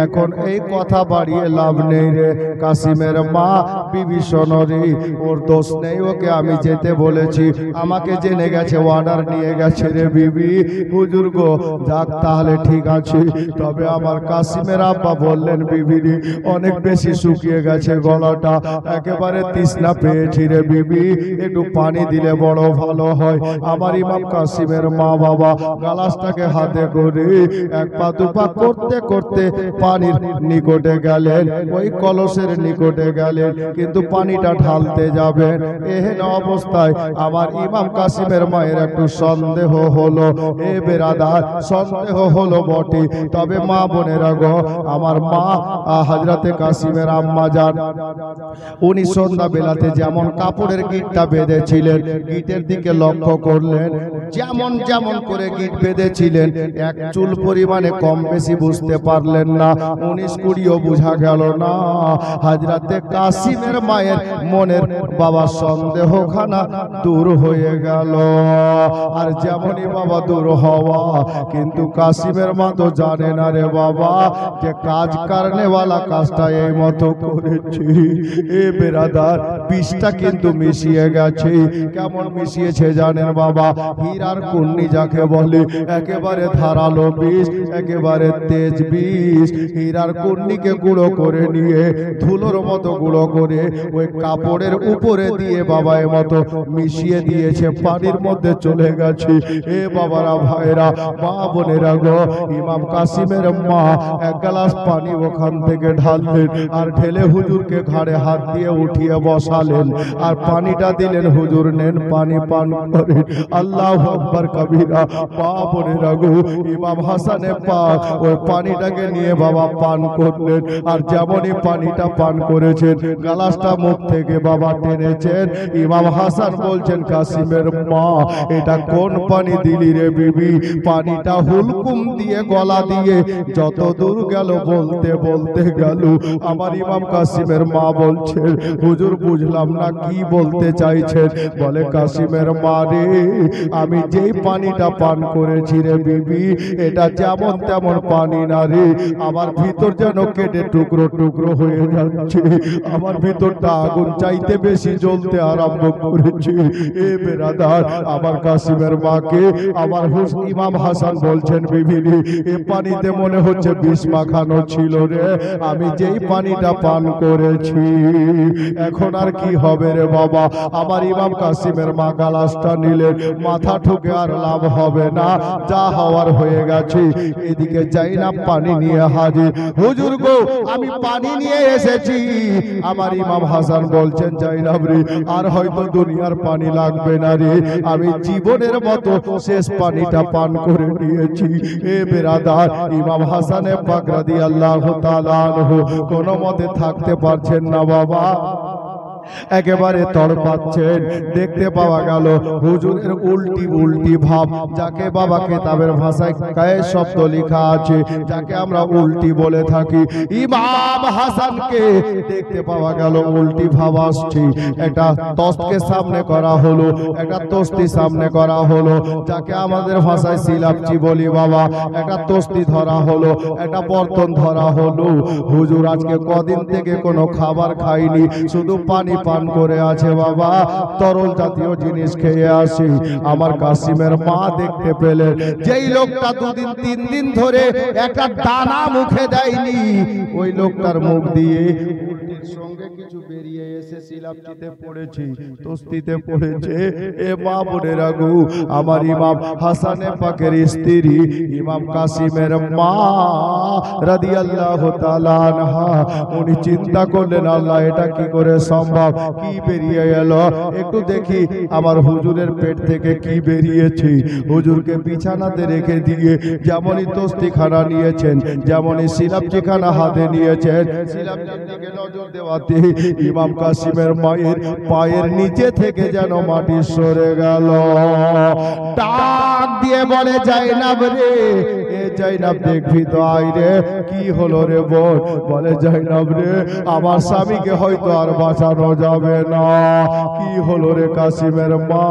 এখন এই কথা বাড়িয়ে লাভ নেই রে। কাসিমের মা বিভীষণ রে, ওর দোষ নেই, ওকে আমি যেতে বলেছি, আমাকে জেনে গেছে, অর্ডার নিয়ে গেছে রে বিবি। হুজুর গো যাক তাহলে ঠিক আছে। তবে আমার কাসিমের আব্বা বললেন বিবি রে অনেক বেশি শুকিয়ে গেছে গলাটা, একেবারে তৃষ্ণা পেয়েছি রে বিবি, একটু পানি দিলে বড় ভালো হয়। আমার ইমাম কাসিমের মা বাবা গালাসটাকে হাতে করে এক পা দুপা করতে করতে পানির নিকটে গেলেন, ওই কলসের নিকটে গেলেন, কিন্তু পানিটা ঢালতে যাবেন এহেন অবস্থায় আমার ইমাম কাসিমের মায়ের একটু সন্দেহ হলো। এ বেরাদার সন্দেহ হলো বটে, তবে মা বোনেরা গো, আমার মা হযরতে কাসিমের আম্মা যান উনি সন্ধ্যা বেলাতে যেমন কাপড়ের গিঁটটা বেঁধেছিলেন, গিঁটের দিকে লক্ষ্য করলেন, যেমন যেমন করে গিঁট বেঁধেছিলেন এক চুল পরিমাণে কম বেশি বুঝতে পারলেন না, 19-20ও বোঝা গেল না। হযরতে কাসিমের মায়ের মনের বাবা সন্দেহখানা দূর হয়ে গেল। আর যেমনই বাবা দূর হওয়া, কিন্তু কাসিমের মা তো জানে না রে বাবা যে কাজ কারণেওয়ালা কাজটা এই মতো করেছি। এ বেরাদার বিষটা কিন্তু মিশিয়ে গেছে। কেমন মিশিয়েছে জানেন বাবা? হীরার কুন্নি যাকে বলে, একেবারে ধারালো বিষ, একেবারে তেজ বিষ। হীরার কুন্নিকে গুঁড়ো করে নিয়ে ধুলোর মতো গুঁড়ো করে ওই কাপড়ের উপরে দিয়ে বাবা এ মতো মিশিয়ে দিয়েছে, পানির মধ্যে চলে গেছে। এ বাবারা ভাইরা মা বোনেরা গো, ইমাম কাসিমের মা এক গ্লাস পানি ওখান থেকে ঢাললেন আর ঢেলে হুজুরকে ঘাড়ে হাত দিয়ে উঠিয়ে বসালেন আর পানিটা দিলেন, হুজুর নেন পানি পান করেন। আল্লাহু আকবার কবিরা। মা বোনেরা গো, ইমাম হাসানে পাক ওই পানিটাকে নিয়ে বাবা পান করলেন, আর যেমনই পানিটা পান করেছেন গ্লাসটা মুখ থেকে বাবা টেনেছেন। ইমাম হাসান বলছেন কাসিমের মা এটা কোন পানি দিলি রে বিবি? পানিটা হুলকুম দিয়ে গলা দিয়ে যত দূর গেল বলতে বলতে গেল। আমার ইমাম কাসিমের মা বলছেন হুজুর বুঝলাম না কি বলতে চাইছেন। বলে কাসিমের মা রে, আমি যেই পানিটা পান করেছি রে বিবি, এটা যেমন তেমন পানি না রে, আমার ভিতর যেন কেটে টুকরো টুকরো হয়ে যাচ্ছে, আমার ভিতরটা আগুন চাইতে বেশি জ্বলতে আরম্ভ করেছে। এ বেরাদার আমার কাসিমের মাকে আমার ইমাম হাসান বলছেন বিবি রে, এ পানিতে মনে হচ্ছে বিষ মাখানো ছিল রে, আমি যেই পানিটা পান করেছি এখন আর কি হবে রে বাবা? আমার ইমাম কাসিমের মা গালাসটা নিলেন, মাথা ঠুকে আর লাভ হবে না, যা হওয়ার হয়ে গেছে। এদিকে যাই না পানি নিয়ে হাজির। হুজুর গো আমি পানি নিয়ে এসেছি। আমার ইমাম হাসান বলছেন জাইনাব রে, আর হয়তো দুনিয়ার পানি লাগবে না রে, আমি জীবনের মতো শেষ পানিটা পান করে নিয়েছি। এ বেরাদার ইমাম হাসানে পাক রাদিয়াল্লাহু তাআলা আনহু কোনো মতে থাকতে পারছেন না বাবা, একেবারে তড়পাচ্ছেন। দেখতে পাওয়া গেল হুজুরের উল্টি উল্টি ভাব, যাকে বাবা কিতাবের ভাষায় কায়ে শব্দ লেখা আছে, যাকে আমরা উল্টি বলে থাকি। ইমাম হাসানকে দেখতে পাওয়া গেল উল্টি ভাব আসছে। একটা তস্তকে সামনে করা হলো, একটা তস্তি সামনে করা হলো, যাকে আমাদের ভাষায় সিলাপচি বলি বাবা। একটা তস্তি ধরা হলো, একটা বর্তন ধরা হলো। হুজুর আজকে কদিন থেকে কোনো খাবার খাইনি, শুধু পানি পান করে আছে বাবা, তরল জাতীয় জিনিস খেয়ে আসি। আমার কাসিমের মা দেখতে পেলেন যেই লোকটা 2 দিন 3 দিন ধরে একটা দানা মুখে দেয়নি, ওই লোকটার মুখ দিয়ে সঙ্গে কিছু বেরিয়ে এসে সিলাপটিতে পড়েছি, তস্তিতে পড়েছে। এ মা বোনেরা গো, আমার ইমাম হাসানে পাকের স্ত্রী ইমাম কাসিমের মা রাদিয়াল্লাহু তাআলা আনহা, উনি চিন্তা করলেন আল্লাহ এটা কি করে সম্ভব, কি বেরিয়ে এলো একটু দেখি আমার হুজুরের পেট থেকে কি বেরিয়েছে। হুজুরকে বিছানাতে রেখে দিয়ে যেমনই তস্তিখানা নিয়েছেন, যেমনই সিলাপটিখানা হাতে নিয়েছেন, সিলাপটির দিকে নজর দেওয়াতে ইমাম কাসিমের মায়ের পায়ের নিচে থেকে যেন মাটি সরে গেল। ডাক দিয়ে বলে, জাইনাব রে, এ জাইনাব দেখবি তো আয় রে। কি হলো রে বোন? বলে, জাইনাব রে, আমার স্বামীকে হয়তো আর বাঁচানো যাবে না। কি হলো রে কাসিমের মা?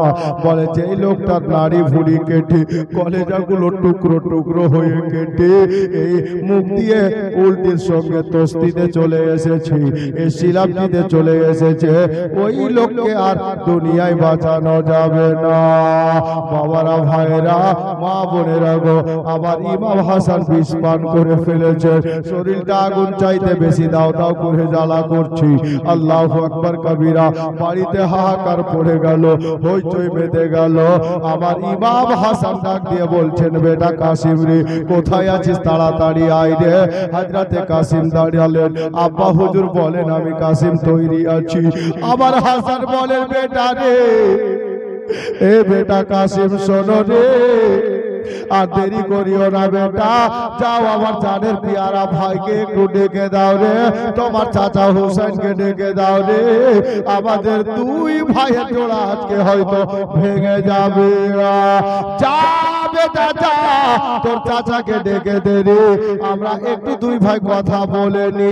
বলে, যেই লোকটার নাড়ি ভুড়ি কেটে কলেজাগুলো টুকরো টুকরো হয়ে কেটে এই মুখ দিয়ে উল্টির সঙ্গে তস্তিতে চলে এসেছি, এই সিলাপটিতে চলে এসেছে, ওই লোককে আর দুনিয়ায় বাঁচানো যাবে না। বাবারা, ভাইরা, মা বোনেরা গো, আবার ইমাম হাসান বিষ পান করে ফেলেছে, শরীরটা আগুন চাইতে বেশি দাও দাও করে জ্বালা করছি। আল্লাহু আকবার কবিরা। বাড়িতে হাহাকার পড়ে গেল, হইচই বেঁধে গেল। আমার ইমাম হাসান ডাক দিয়ে বলছেন, বেটা কাসিম রে, কোথায় আছিস? তাড়াতাড়ি আয় রে। হযরতে কাসিম দাঁড়ালেন। আব্বা হুজুর বলেন, আমি কাসিম তৈরি আছি। আমার হাসান বলেন, বেটা রে, এ বেটা কাসিম শোনো রে, আর দেরি করিও না বেটা, যাও আমার জানের পিয়ারা ভাইকে একটু ডেকে দাও রে, তোমার চাচা হোসেনকে ডেকে দাও রে, আমাদের দুই ভাইয়ের জোড়া আজকে হয়তো ভেঙে যাবে। যা বেটা যা, তোর চাচাকে ডেকে দে রে, আমরা একটু দুই ভাই কথা বলে নি।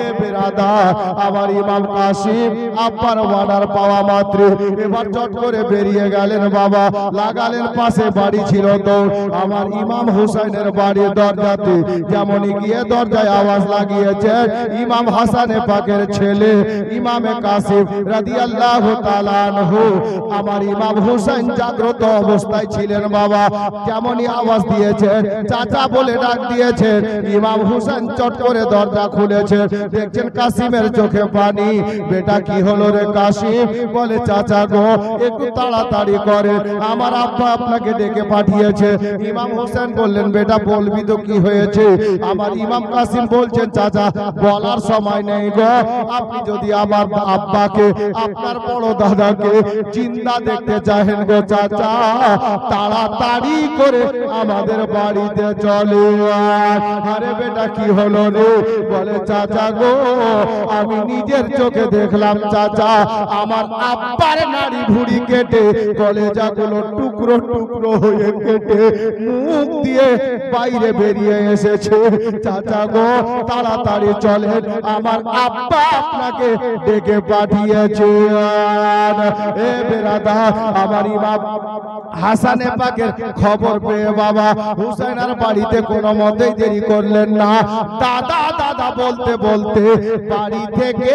এ বেরাদার, আমার ইমাম কাসিম আব্বার ওয়ার্ডার পাওয়া মাত্র এবার চট করে বেরিয়ে গেলেন। বাবা লাগালেন পাশে বাড়ি ছিল তো আমার ইমাম হুসাইনের বাড়ির দরজাতে, যেমনই গিয়ে দরজায় আওয়াজ লাগিয়েছে ইমাম হাসানে পাকের ছেলে ইমামে কাসিম রাদিয়াল্লাহু তাআলা আনহু। আমার ইমাম হুসাইন জাগ্রত অবস্থায় ছিলেন। বাবা যেমনই আওয়াজ দিয়েছেন, চাচা বলে ডাক দিয়েছেন, ইমাম হুসাইন চট করে দরজা খুলেছে, দেখছেন কাসিমের চোখে পানি। বেটা কি হলো রে কাসিম? বলে, চাচা গো, একটু তাড়াতাড়ি করে, আমার আব্বা আপনাকে ডেকে পাঠিয়েছে। ইমাম হোসেন বললেন, বেটা বলবি তো কি হয়েছে? আমার ইমাম কাসিম বলছেন, চাচা বলার সময় নেই গো, আপনি যদি আমার আব্বাকে, আপনার বড় দাদাকে জিন্দা দেখতে চাহেন গো চাচা, তাড়াতাড়ি করে আমাদের বাড়িতে চলে। আরে বেটা কি হলো রে? বলে, চাচা গো, আমি নিজের চোখে দেখলাম চাচা, আমার আব্বার নাড়ি ভুড়ি কেটে কলেজাগুলো টুকরো টুকরো হয়ে কেটে মুখ দিয়ে বাইরে বেরিয়ে এসেছে। চাচা গো, তাড়াতাড়ি চলেন, আমার আব্বা আপনাকে ডেকে পাঠিয়েছে। এ বেরাদার, আমার ইমাম হাসানে পাকের খবর পেয়ে বাবা হুসাইনের বাড়িতে কোনো মতেই দেরি করলেন না। দাদা দাদা বলতে বলতে বাড়ি থেকে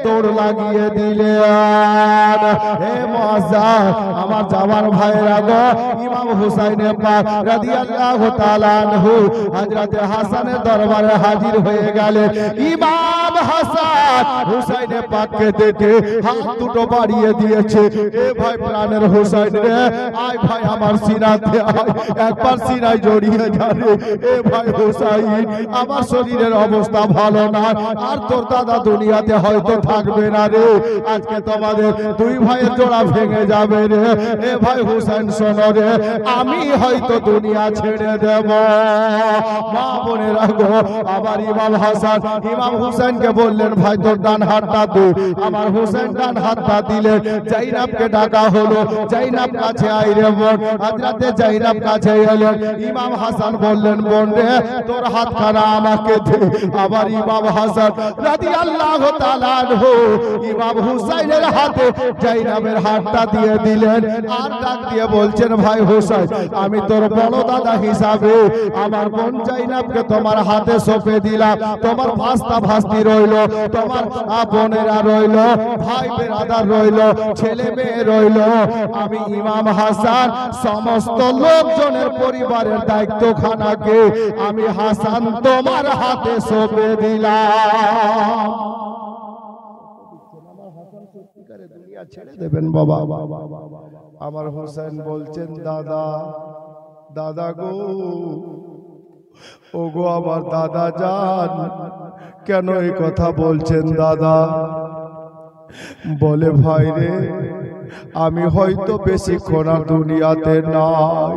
দৌড় লাগিয়ে দিলেন। হে মুআজ্জাজ, আমার জামার ভাইরা গো, ইমাম হুসাইনে পাক রাদিয়াল্লাহু তাআলা আনহু হযরতে হাসানের দরবারে হাজির হয়ে গেলেন। ইমাম হাসান হুসাইনে পাককে দেখে হাত দুটো বাড়িয়ে দিয়েছে। এ ভাই প্রাণের হুসাইন রে, আয় ভাই আমার সিনাতে আয়, একবার সিনায় জড়িয়ে যাবে। এ ভাই হুসাইন, আমার শরীরের অবস্থা ভালো না, আর তোর দাদা দুনিয়াতে হয়তো থাকবে না রে, আজকে তোমাদের দুই ভাইয়ের জোড়া ভেঙে যাবে রে। এ ভাই হুসাইন শোনো রে, আমি হয়তো দুনিয়া ছেড়ে দেব। মা বোনেরা গো, আবার ইমাম হাসান ইমাম হুসাইনকে বললেন, ভাই তোর ডান হাতটা দে। আমার হুসাইন ডান হাতটা দিলেন। জাইনাবকে ডাকা হলো, জাইনাব কাছে আয় রে বোন। হযরতে জাইনাব কাছে এলেন। ইমাম হাসান বললেন, বোন রে, তোর হাতখানা আমাকে দে। আবার ইমাম হাসান রাদিয়াল্লাহু তাআলা আনহু ইমাম হুসাইনের হাতে জাইনাবের হাতটা দিয়ে দিলেন। আর ডাক দিয়ে বলছেন, ভাই হুসাইন, আমি তোর বড় দাদা হিসাবে আমার বোন জাইনাবকে তোমার হাতে সঁপে দিলাম। তোমার ভাস্তা ভাস্তি রইল, তোমার বোনেরা রইল, ভাই বেরাদার রইল, ছেলে মেয়ে রইল। আমি ইমাম হাসান হাসান সমস্ত লোকজনের পরিবারের দায়িত্বখানাকে আমি হাসান তোমার হাতে সঁপে দিলাম। দুনিয়া ছেড়ে দেবেন বাবা। আমার হোসেন বলছেন দাদা, দাদা গো, ও গো আমার দাদা যান, কেন এই কথা বলছেন দাদা? বলে ভাই রে, আমি হয়তো বেশিক্ষণ আর দুনিয়াতে নাই।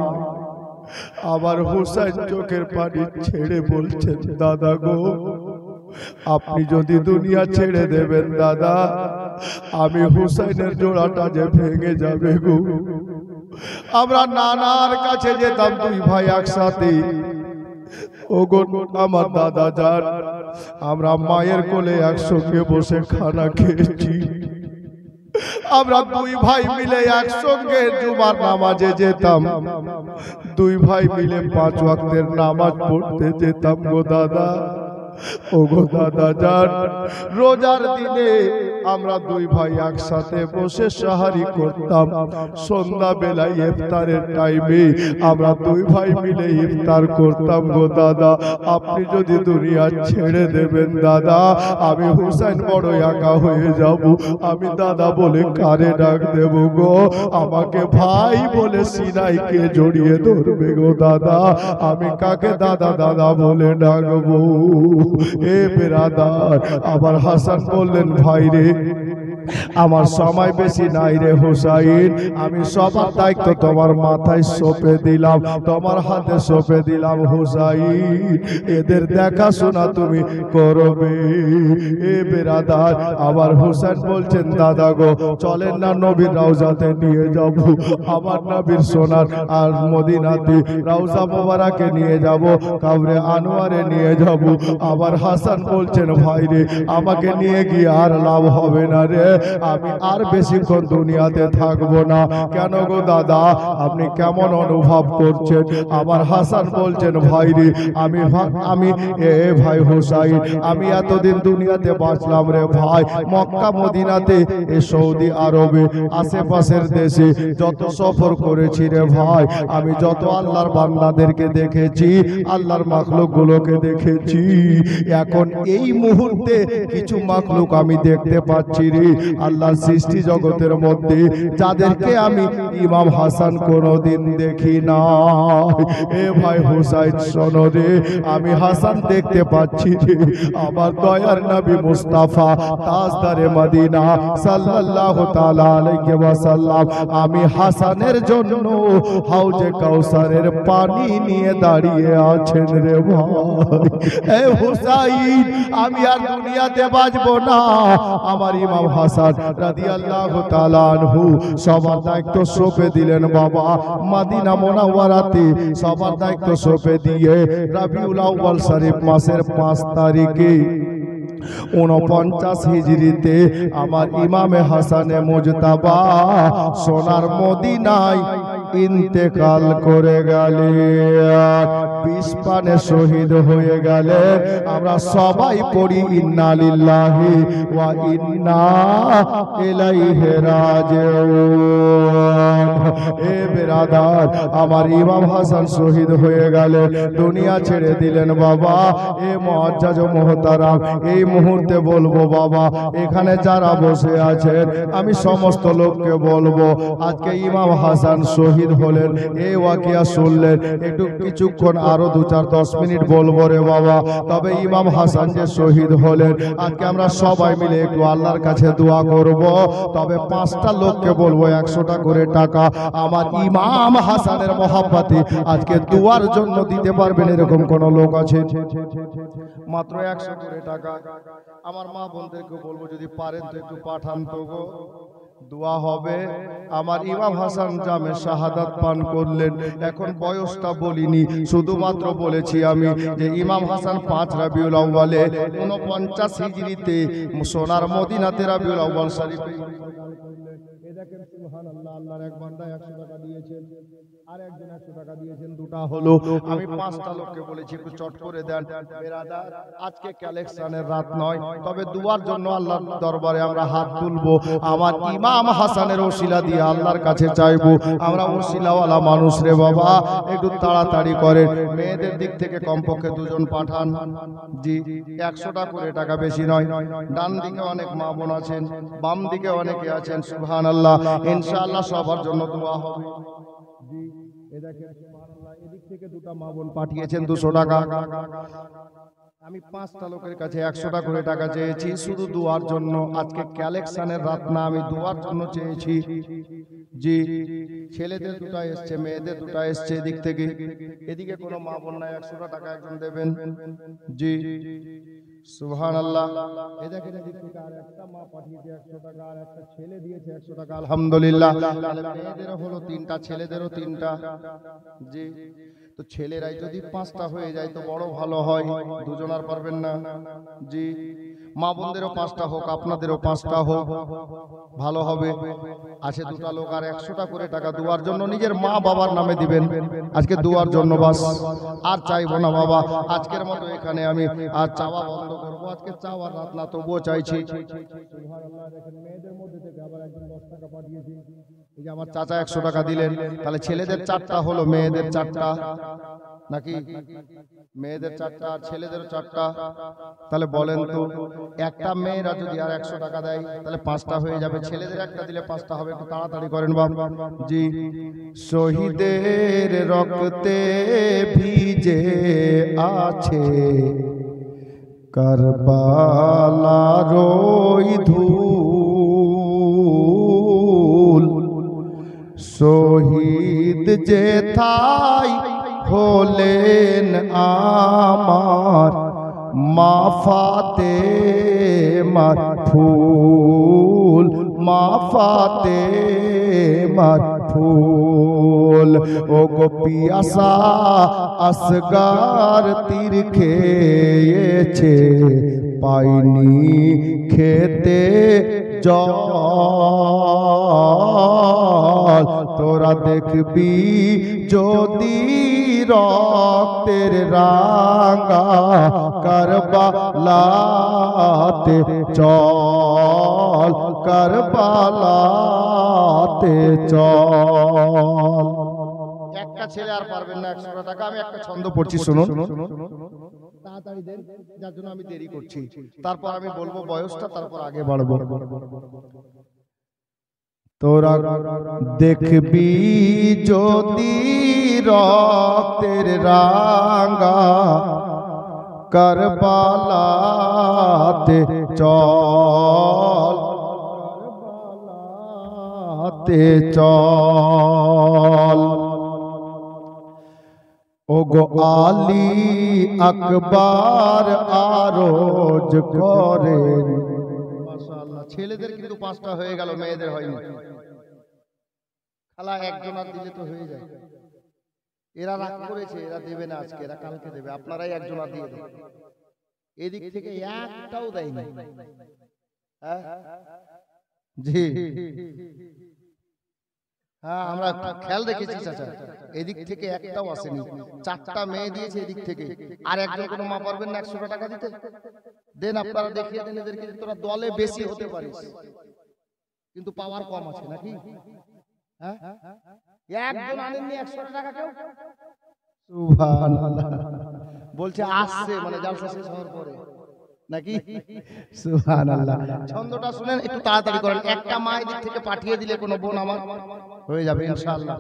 আবার হোসেন চোখের পানি ছেড়ে বলছেন দাদা গো, আপনি যদি দুনিয়া ছেড়ে দেবেন দাদা, আমি হুসাইনের জোড়াটা যে ভেঙে যাবে গো। আমরা নানার কাছে যেতাম দুই ভাই একসাথে, ও গো আমার দাদা যান, আমরা মায়ের কোলে একসঙ্গে বসে খানা খেয়েছি। আমরা দুই ভাই মিলে একসঙ্গে জুমার নামাজে যেতাম, দুই ভাই মিলে 5 ওয়াক্তের নামাজ পড়তে যেতাম গো দাদা। ও গো দাদা যান, রোজার দিনে আমরা দুই ভাই একসাথে বসে সাহারি করতাম। সন্ধ্যা বেলায় ইফতারের টাইমে আমরা দুই ভাই মিলে ইফতার করতাম গো দাদা। আপনি যদি দুনিয়া ছেড়ে দেবেন দাদা, আমি হুসাইন বড় একা হয়ে যাব। আমি দাদা বলে কারে ডাক দেব গো? আমাকে ভাই বলে সিনাইকে জড়িয়ে ধরবে গো দাদা। আমি কাকে দাদা দাদা বলে ডাকবো? এ বেরাদার, আবার হাসান বললেন ভাই রে, আমার সময় বেশি নাই রে হুসাইন, আমি সবার দায়িত্ব তোমার মাথায় সঁপে দিলাম, তোমার হাতে সঁপে দিলাম হুসাইন, এদের দেখাশোনা তুমি করবে। এ বেরাদার, আবার হুসাইন বলছেন দাদা গো, চলেন না নবীর রওজাতে নিয়ে যাব, আমার নবীর সোনার আর মদিনাতে রওজা মোবারকে নিয়ে যাব, কবরে আনোয়ারে নিয়ে যাব। আবার হাসান বলছেন ভাই রে, আমাকে নিয়ে গিয়ে আর লাভ হবে না রে, আমি আর বেশিক্ষণ দুনিয়াতে থাকবো না। কেন গো দাদা, আপনি কেমন অনুভব করছেন? আবার হাসান বলছেন ভাই রে, আমি ভাই হুসাইন, আমি এতদিন দুনিয়াতে বাঁচলাম রে ভাই, মক্কা মদিনাতে, এ সৌদি আরবে, আশেপাশের দেশে যত সফর করেছি রে ভাই, আমি যত আল্লাহর বান্দাদেরকে দেখেছি, আল্লাহর মাখলুক গুলোকে দেখেছি, এখন এই মুহূর্তে কিছু মাখলুক আমি দেখতে পাচ্ছি রে আল্লাহর সৃষ্টি জগতের মধ্যে, যাদেরকে আমি ইমাম হাসান কোনোদিন দেখি না। এ ভাই হুসাইন শোনো রে, আমি হাসান দেখতে পাচ্ছি রে, আমার দয়ার নবী মুস্তাফা তাজদারে মদিনা সাল্লাল্লাহু তাআলা আলাইহি ওয়াসাল্লাম, আমি হাসানের জন্য হাউজে কাউসারের পানি নিয়ে দাঁড়িয়ে আছেন রে ভাই। এ হুসাইন, আমি আর দুনিয়াতে বাঁচবো না, আমার ইমাম হাসান রাদিয়াল্লাহু তাআলা আনহু সবার দায়িত্ব সঁপে দিলেন বাবা। মদিনা মুনাওয়ারাতে সবার দায়িত্ব সঁপে দিয়ে রবিউল আউয়াল শরীফ মাসের 5 তারিখে 49 হিজরিতে আমার ইমামে হাসানে মুজতাবা সোনার মদিনায় ইন্তেকাল করে গেলেন, 20 পানে শহীদ হয়ে গেলেন। আমরা সবাই পড়ি ইন্না লিল্লাহি ওয়া ইন্না ইলাইহি রাজিউন। এ বেরাদার, আমার ইমাম হাসান শহীদ হয়ে গেলেন, দুনিয়া ছেড়ে দিলেন বাবা। এ মুআজ্জাজ ও মুহতারাম, এই মুহূর্তে বলবো বাবা, এখানে যারা বসে আছেন, আমি সমস্ত লোককে বলবো, আজকে ইমাম হাসান শহীদ হলেন, এই ওয়াকিয়া শুনলেন, একটু কিছুক্ষণ আরো 2-4-10 মিনিট বলবো রে বাবা। তবে ইমাম হাসান যে শহীদ হলেন, আজকে আমরা সবাই মিলে একটু আল্লাহর কাছে দোয়া করব। তবে 5টা লোককে বলবো 100টা করে টাকা আমার ইমাম হাসানের মহব্বতে আজকে দোয়ার জন্য দিতে পারবেন, এরকম কোন লোক আছে? মাত্র 100 করে টাকা। আমার মা বোনদেরকে বলবো, যদি পারেন তো একটু পাঠান তো গো, দোয়া হবে। আমার ইমাম হাসান জামে শাহাদাত পান করলেন, এখন বয়সটা বলিনি, শুধুমাত্র বলেছি আমি যে ইমাম হাসান 5 রবিউল আউয়ালে 49 হিজরিতে সোনার মদিনাতে রবিউল আউয়াল শরীফে। দেখেন সুবহানাল্লাহ, আল্লাহর এক বান্দা 100 টাকা দিয়েছেন, আর একজন 100 টাকা দিয়েছেন, দুটা হলো। আমি 5টা লোককে বলেছি একটু চট করে দেন। বেরাদার, আজকে কালেকশনের রাত নয়, তবে দুয়ার জন্য আল্লাহর দরবারে আমরা হাত তুলবো। আমার ইমাম হাসানের ওসিলা দিয়ে আল্লাহর কাছে চাইবো। আমরা ওসিলাওয়ালা মানুষ রে বাবা, একটু তাড়াতাড়ি করেন। মেয়েদের দিক থেকে কমপক্ষে 2 জন পাঠান। জি, 100টা করে টাকা, বেশি নয়। ডান দিকে অনেক মা বোন আছেন, বাম দিকে অনেকে আছেন। সুবহানাল্লাহ, ইনশাআল্লাহ সবার জন্য দোয়া হবে। জি, এ দেখেন সুবহানাল্লাহ, এদিক থেকে 2টা মা বোন পাঠিয়েছেন 200 টাকা। আমি 5টা লোকের কাছে 100টা করে টাকা চেয়েছি শুধু দোয়ার জন্য। আজকে কালেকশনের রাত না, আমি দোয়ার জন্য চেয়েছি। জি, ছেলেদের 2টা এসছে, মেয়েদের 2টা এসছে এদিক থেকে। এদিকে কোনো মা বোন নাই, 100টা টাকা একজন দেবেন। জি, সুবহানাল্লাহ। এই দেখেন এদিক থেকে আর একটা মা পাঠিয়েছে 100 টাকা, আর একটা ছেলে দিয়েছে 100 টাকা। আলহামদুলিল্লাহ। তাহলে মেয়েদেরও হলো 3টা, ছেলেদেরও 3টা। জি, তো ছেলেরাই যদি 5টা হয়ে যায় তো বড় ভালো হয়, 2 জন আর পারবেন না। জি, মা বোনদেরও 5টা হোক, আপনাদেরও 5টা হোক, ভালো হবে। আছে 2টা লোক, আর 100টা করে টাকা দোয়ার জন্য নিজের মা বাবার নামে দিবেন, আজকে দোয়ার জন্য বাস। আর চাইবো না বাবা, আজকের মতো এখানে আমি আর চাওয়া বন্ধ করবো। আজকে চাওয়ার রাত না, তবুও চাইছি। সুবহানাল্লাহ, দেখেন মেয়েদের মধ্যে থেকে আবার একজন 10 টাকা পাঠিয়েছে। এই যে আমার চাচা 100 টাকা দিলেন। তাহলে ছেলেদের 4টা হলো, মেয়েদের 4টা নাকি? মেয়েদের 4টা আর ছেলেদেরও 4টা। তাহলে বলেন তো, একটা মেয়েরা যদি আর 100 টাকা দেয় তাহলে 5টা হয়ে যাবে। ছেলেদের একটা দিলে 5টা হবে। একটু তাড়াতাড়ি করেন বাবা। জি, শহীদের রক্তে ভিজে আছে কারবালার ওই ধূল, শহীদ যেথায় হলেন আমার মা ফাতেমার ফুল, মা ফাতেমার ফুল। ও গো পিয়াসা আসগার তীর খেয়েছে, পাইনি খেতে জল। তোরা দেখবি যদি রক্তের রাঙা কারবালাতে চল, কারবালাতে চল। একটা ছেলে আর পারবেন না 100 টাকা। আমি একটা ছন্দ পড়ছি, শুনুন। তাড়াতাড়ি দেন, যার জন্য আমি দেরি করছি। তারপর আমি বলবো বয়সটা, তারপর আগে বাড়বো। তোরা দেখবি যদি রক্তের রাঙা কারবালাতে চল, কারবালাতে চল। ওগো আলী আকবার আরজ করেন। মাশাআল্লাহ, ছেলেদের কিন্তু 5টা হয়ে গেল, মেয়েদের হয়নি। খালা একজন আর দিলে তো হয়ে যায়। এরা রাগ করেছে, এরা দেবে না আজকে, এরা কালকে দেবে। আপনারাই একজন আর দিয়ে দেন। এদিক থেকে একটাও দেয়নি। হ্যাঁ জি, হ্যাঁ আমরা খেয়াল রেখেছি চাচা, এদিক থেকে একটাও আসেনি। 4টা মেয়ে দিয়েছে এদিক থেকে। আর একজন কোনো মা পারবেন না 100 টাকা দিতে? দেন, আপনারা দেখিয়ে দেন এদেরকে, তোরা দলে বেশি হতে পারিস, কিন্তু পাওয়ার কম আছে নাকি? হ্যাঁ, একজন আনেননি 100 টাকা কেউ? সুবহানাল্লাহ, বলছে আসছে, মানে জালসা শেষ হওয়ার পরে নাকি? সুবহানাল্লাহ। ছন্দটা শুনেন, একটু তাড়াতাড়ি করেন। একটা মা এদিক থেকে পাঠিয়ে দিলে কোনো বোন আমার হয়ে যাবে ইনশাআল্লাহ।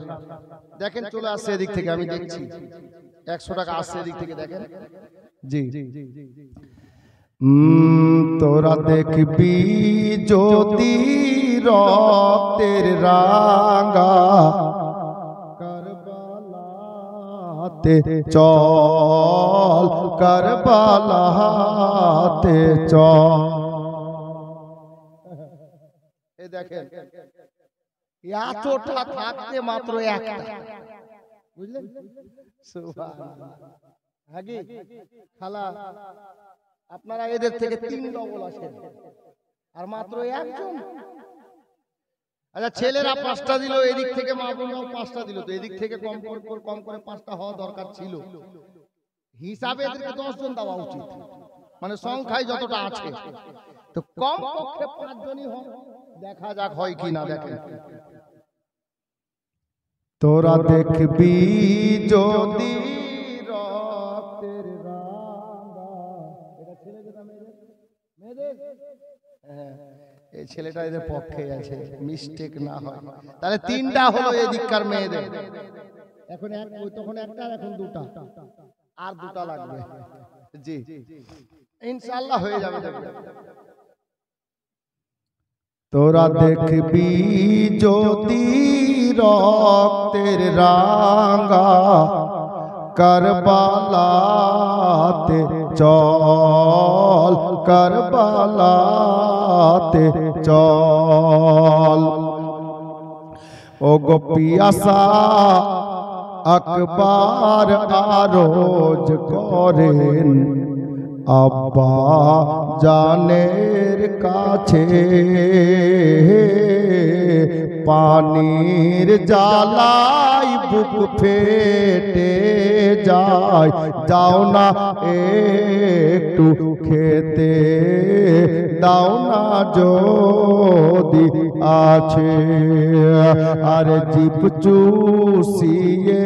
দেখেন চলে আসছে এদিক থেকে, আমি দেখছি 100 টাকা আসছে এদিক থেকে, দেখেন। জি, তোরা দেখবি যদি রক্তের রাঙা কারবালাতে চল, কারবালাতে চল। এই দেখেন এতটা থাকতে মাত্র একটা, বুঝলেন? সুবহানাল্লাহ। আগে খালা আপনারা এদের থেকে 3 ডবল আসেন, আর মাত্র একজন। আচ্ছা, ছেলেরা 5টা দিল, এদিক থেকে মা বোনরাও 5টা দিল, তো এদিক থেকে কম করে 5টা হওয়া দরকার ছিল। হিসাবে এদেরকে 10 জন দেওয়া উচিত, মানে সংখ্যায় যতটা আছে, তো কম পক্ষে 5 জনই হোক। দেখা যাক হয় কি না। দেখেন, তোরা দেখবি যদি রক্তের রাঙা, এটা ছেলেদের না মেয়েদের? এই ছেলেটা এদের পক্ষে আছে, মিস্টেক না হয়। তাহলে তিনটা হলো এদিককার মেয়েদের। এখন এক, তখন একটা, এখন দুটা, আর দুটা লাগবে। জি ইনশাআল্লাহ হয়ে যাবে। দেখবে তোরা দেখবি যদি রক্তের রাঙা, কারবালাতে চল, কারবালাতে চল। ও গো পিয়াসা আকবার আরজ করেন আব্বা জানের কাছে, পানির জ্বালাই বুক ফেটে যায়, যাও না একটু খেতে দাও না যদি আছে। আর জিপ চুষিয়ে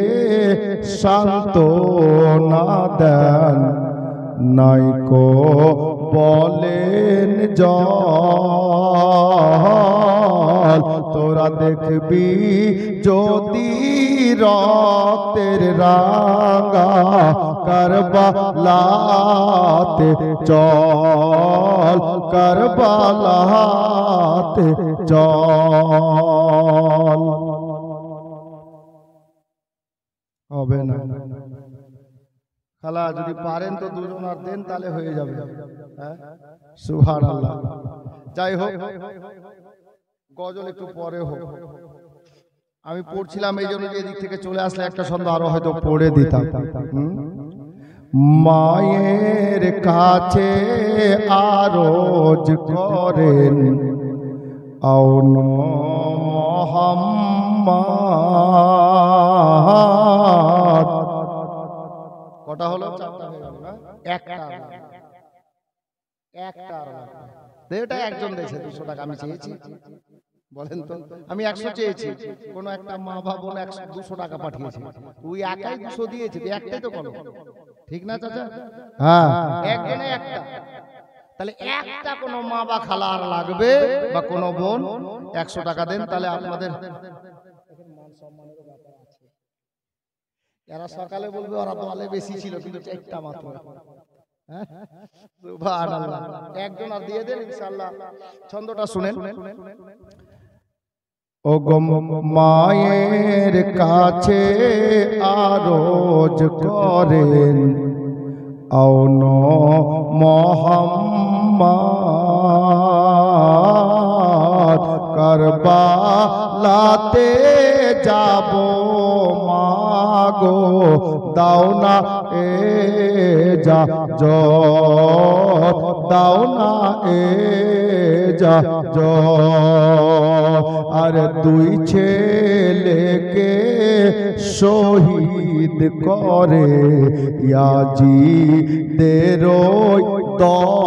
সান্ত্বনা দেন, নাইকো বলেন জল। তোরা দেখবি যদি রক্তের রাঙা, কারবালাতে চল, কারবালাতে চল। হবে না খালা, যদি পারেন তো দুজন আর দেন, তাহলে হয়ে যাবে। হ্যাঁ সুবহানাল্লাহ। যাই হোক, গজল একটু পরে হোক। আমি পড়ছিলাম এই জন্য, এদিক থেকে চলে আসলে একটা সন্ধ্যা আরো হয়তো পড়ে দিতাম। মায়ের কাছে আরজ করেন আউন মুহাম্মদ। কটা হলো? চারটা হয়ে গেল না? একটা এটা একজন দিয়েছে 200 টাকা। আমি চেয়েছি? বলেন তো, আমি 100 চেয়েছি, কোন একটা মা বাবা 200 টাকা পাঠিয়েছে, তুই একাই 200 দিয়েছে, তুই একটাই তো করো, ঠিক না চাচা? হ্যাঁ, একজনে একটা। তাহলে একটা কোন মা বা খালা আর লাগবে, বা কোন বোন 100 টাকা দেন, তাহলে আপনাদের মান সম্মানের ব্যাপার আছে। এরা সকালে বলবে ওরা দলে বেশি ছিল, কিন্তু একটা মাত্র। সুবহানাল্লাহ। একজন আর দিয়ে দেন ইনশাআল্লাহ। ছন্দটা শুনেন। ও গো মায়ের কাছে আরজ করেন আউন মুহাম্মদ, কারবালাতে যাব মাগো, দাও না এ যা দাও না এ যা। আর দুই ছেলেকে শহীদ করে ইয়াজিদের দল।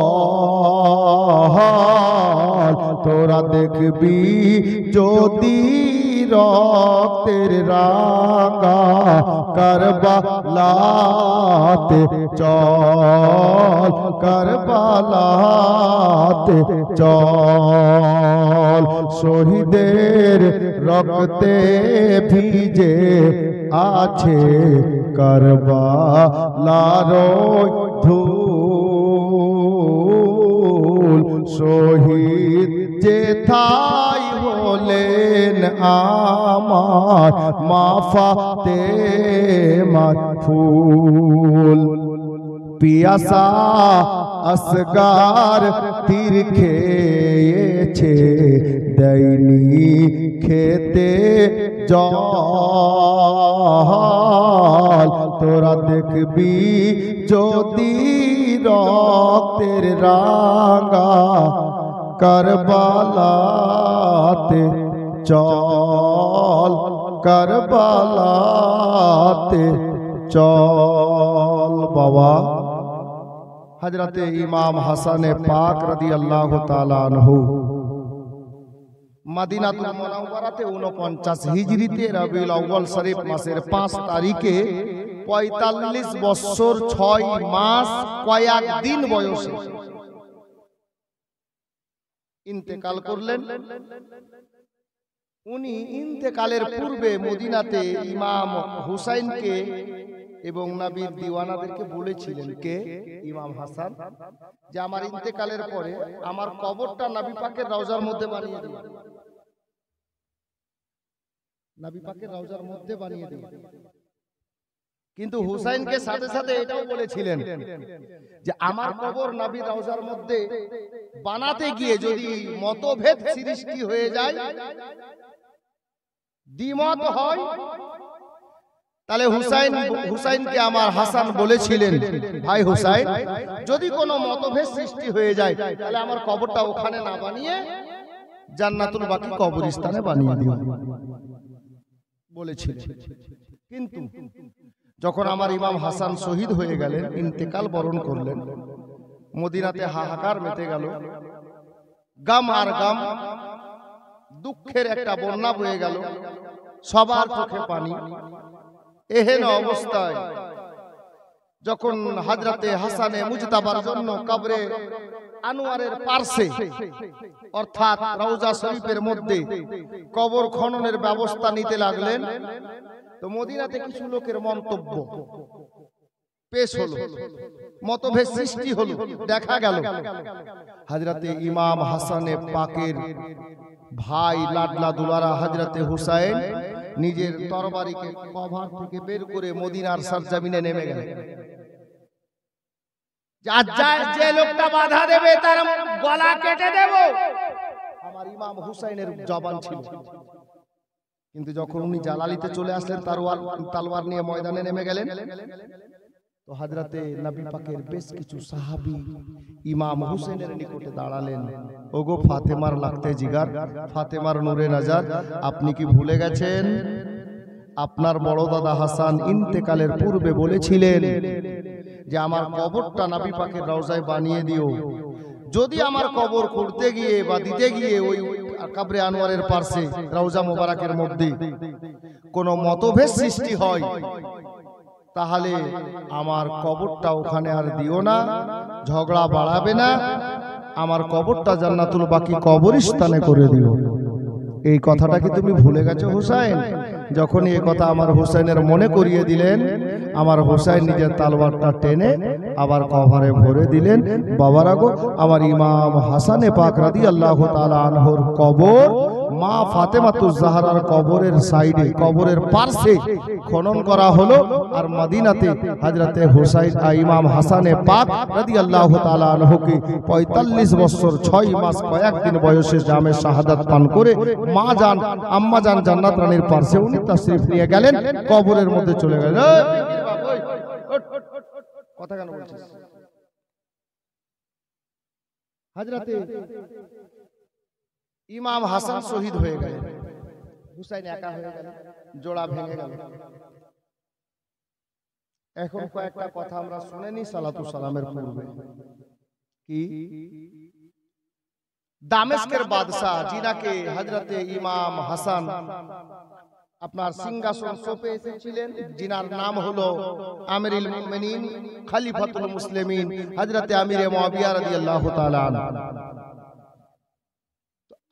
তোরা দেখবি যদি রক্তের রাঙা, কারবালাতে চল, কারবালাতে চল। শহীদের রক্তে ভিজে আছে কারবালার ধূল। শহীদ যেথায় হলেন আমার মা ফাতেমার ফুল। পিয়াসা আসগার তীর খেয়েছে, দেয়নি খেতে জল। তোরা দেখবি যদি রক্তের রাঙা, কারবালাতে চল, কারবালাতে চল। বাবা হযরতে ইমাম হাসানে পাক রাদিয়াল্লাহু তাআলা আনহু, 1 मिर्जा মদিনাতুল মুনাওয়ারাতে 49 হিজরিতে রবিউল আউয়াল শরীফ মাসের 5 তারিখে 45 বছর 6 মাস কয়েক দিন বয়সে ইন্তেকাল করলেন। উনি ইন্তেকালের পূর্বে মদিনাতে ইমাম হুসাইনকে এবং নবীর দিওয়ানাদেরকে বলেছিলেন, কে? ইমাম হাসান, যে আমার ইন্তেকালের পরে আমার কবরটা নবী পাকের রওজার মধ্যে বানিয়ে দিন, নবী পাকের রওজার মধ্যে বানিয়ে দিন। কিন্তু হুসাইনকে সাথে সাথে এটাও বলেছিলেন যে আমার কবর নবীর রওজার মধ্যে বানাতে গিয়ে যদি মতভেদ সৃষ্টি হয়ে যায়, দ্বিমত হয়, তাহলে হুসাইনকে আমার হাসান বলেছিলেন, ভাই হুসাইন, যদি কোনো মতভেদ সৃষ্টি হয়ে যায় তাহলে আমার কবরটা ওখানে না বানিয়ে জান্নাতুল বাকি কবরস্থানে বানিয়ে দিও বলেছিলেন। কিন্তু যখন আমার ইমাম হাসান শহীদ হয়ে গেলেন, ইন্তেকাল বরণ করলেন, মদিনাতে হাহাকার মেতে গেল, গাম আর গাম, দুঃখের একটা বন্যা বয়ে গেল, সবার চোখে পানি। এহেন অবস্থায় যখন হযরতে হাসানে মুজতাবার জন্য কবরে আনোয়ারের পার্শ্বে অর্থাৎ রওজা শরীফের মধ্যে কবর খননের ব্যবস্থা নিতে লাগলেন, তো মদিনাতে কিছু লোকের মন্তব্য পেশ হলো, মতভেদ সৃষ্টি হলো। দেখা গেল হযরতে ইমাম হাসানে পাকের ভাই লাডলা দুলারা হযরতে হুসাইন নিজের তরবারিকে কভার থেকে বের করে মদিনার সরজমিনে নেমে গেলেন। যে লোকটা বাধা দেবে তার গলা কেটে দেব, আমার ইমাম হুসাইনের জবান ছিল। কিন্তু যখন উনি জালালিতে চলে আসলেন, তলোয়ার নিয়ে ময়দানে নেমে গেলেন, তো হযরতে নবী পাকের বেশ কিছু সাহাবী ইমাম হুসাইনের নিকটে দাঁড়ালেন। ওগো ফাতেমার লাগতে জিগার, ফাতেমার নূরে নজর, আপনি কি ভুলে গেছেন আপনার বড় দাদা হাসান ইন্তেকালের পূর্বে বলেছিলেন যে আমার কবরটা নবী পাকের রওজায় বানিয়ে দিও। যদি আমার কবর করতে গিয়ে বা দিতে গিয়ে ওই কবরে আনোয়ারের পাশে রওজা মোবারকের মধ্যে কোনো মতভেদ সৃষ্টি হয়, তাহলে আমার কবরটা ওখানে আর দিও না, ঝগড়া বাড়াবে না, আমার কবরটা জান্নাতুল বাকি কবরস্থানে করে দিও। এই কথাটা কি তুমি ভুলে গেছো হুসাইন? যখনই এই কথা আমার হুসাইনের মনে করিয়ে দিলেন, আমার হুসাইন নিজের তলোয়ারটা টেনে আবার কভারে ভরে দিলেন। বাবারা গো, আমার ইমাম হাসানে পাক রাদিয়াল্লাহু তাআলা আনহুর কবর মা ফাতেমাতুজ জাহরার কবরের সাইডে, কবরের পাশে খনন করা হলো। আর মদিনাতে হযরতে হুসাইন ইমাম হাসানে পাক রাদিয়াল্লাহু তাআলা আনহুকে 45 বছর 6 মাস কয়েক দিন বয়সে জামে শাহাদাত পান করে মা জান আম্মা জান জান্নাত রানীর পাশে উনি তাশরীফ নিয়ে গেলেন, কবরের মধ্যে চলে গেলেন। কথা কেন বলছিস? হযরতে ইমাম হাসান শহীদ হয়ে গেলেন, হুসাইন একা হয়ে গেল, জোড়া ভেঙে গেল। এখন কয়েকটা কথা আমরা শুনেনি সালাতু সালামের পূর্বে। কি দামেস্কের বাদশা, যিনাকে হযরতে ইমাম হাসান আপনার সিংহাসন সঁপে এসেছিলেন, যিনার নাম হলো আমিরুল মুমিনিন খলিফাতুল মুসলিমিন হযরতে আমিরে মুআবিয়া রাদিয়াল্লাহু তাআলা আনহু।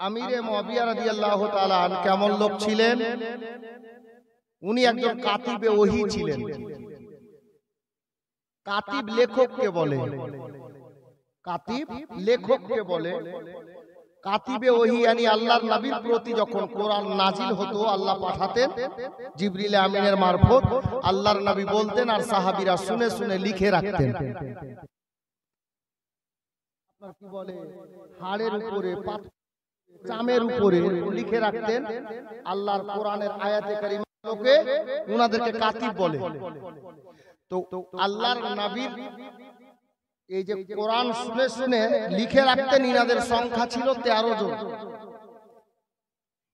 আমিরে মুআবিয়া রাদিয়াল্লাহু তাআলা আনহু কেমন লোক ছিলেন? উনি একজন কাতিবে ওহী ছিলেন। কাতিব লেখককে বলে, কাতিব লেখককে বলে। কাতিবে ওহী yani আল্লাহর নবীর প্রতি যখন কোরআন নাজিল হতো, আল্লাহ পাঠাতেন জিবরিল আমিনের মারফত, আল্লাহর নবী বলতেন আর সাহাবীরা শুনে শুনে লিখে রাখতেন। আপনার কি বলে, হাড়ের উপরে, চামের উপরে লিখে রাখতেন আল্লাহর কোরআনের আয়াতে কারিমা লোকে, উনাদেরকে কাতিব বলে। তো আল্লাহর নবীর এই যে কোরআন শুনে শুনে লিখে রাখতেন, ইনাদের সংখ্যা ছিল 13 জন।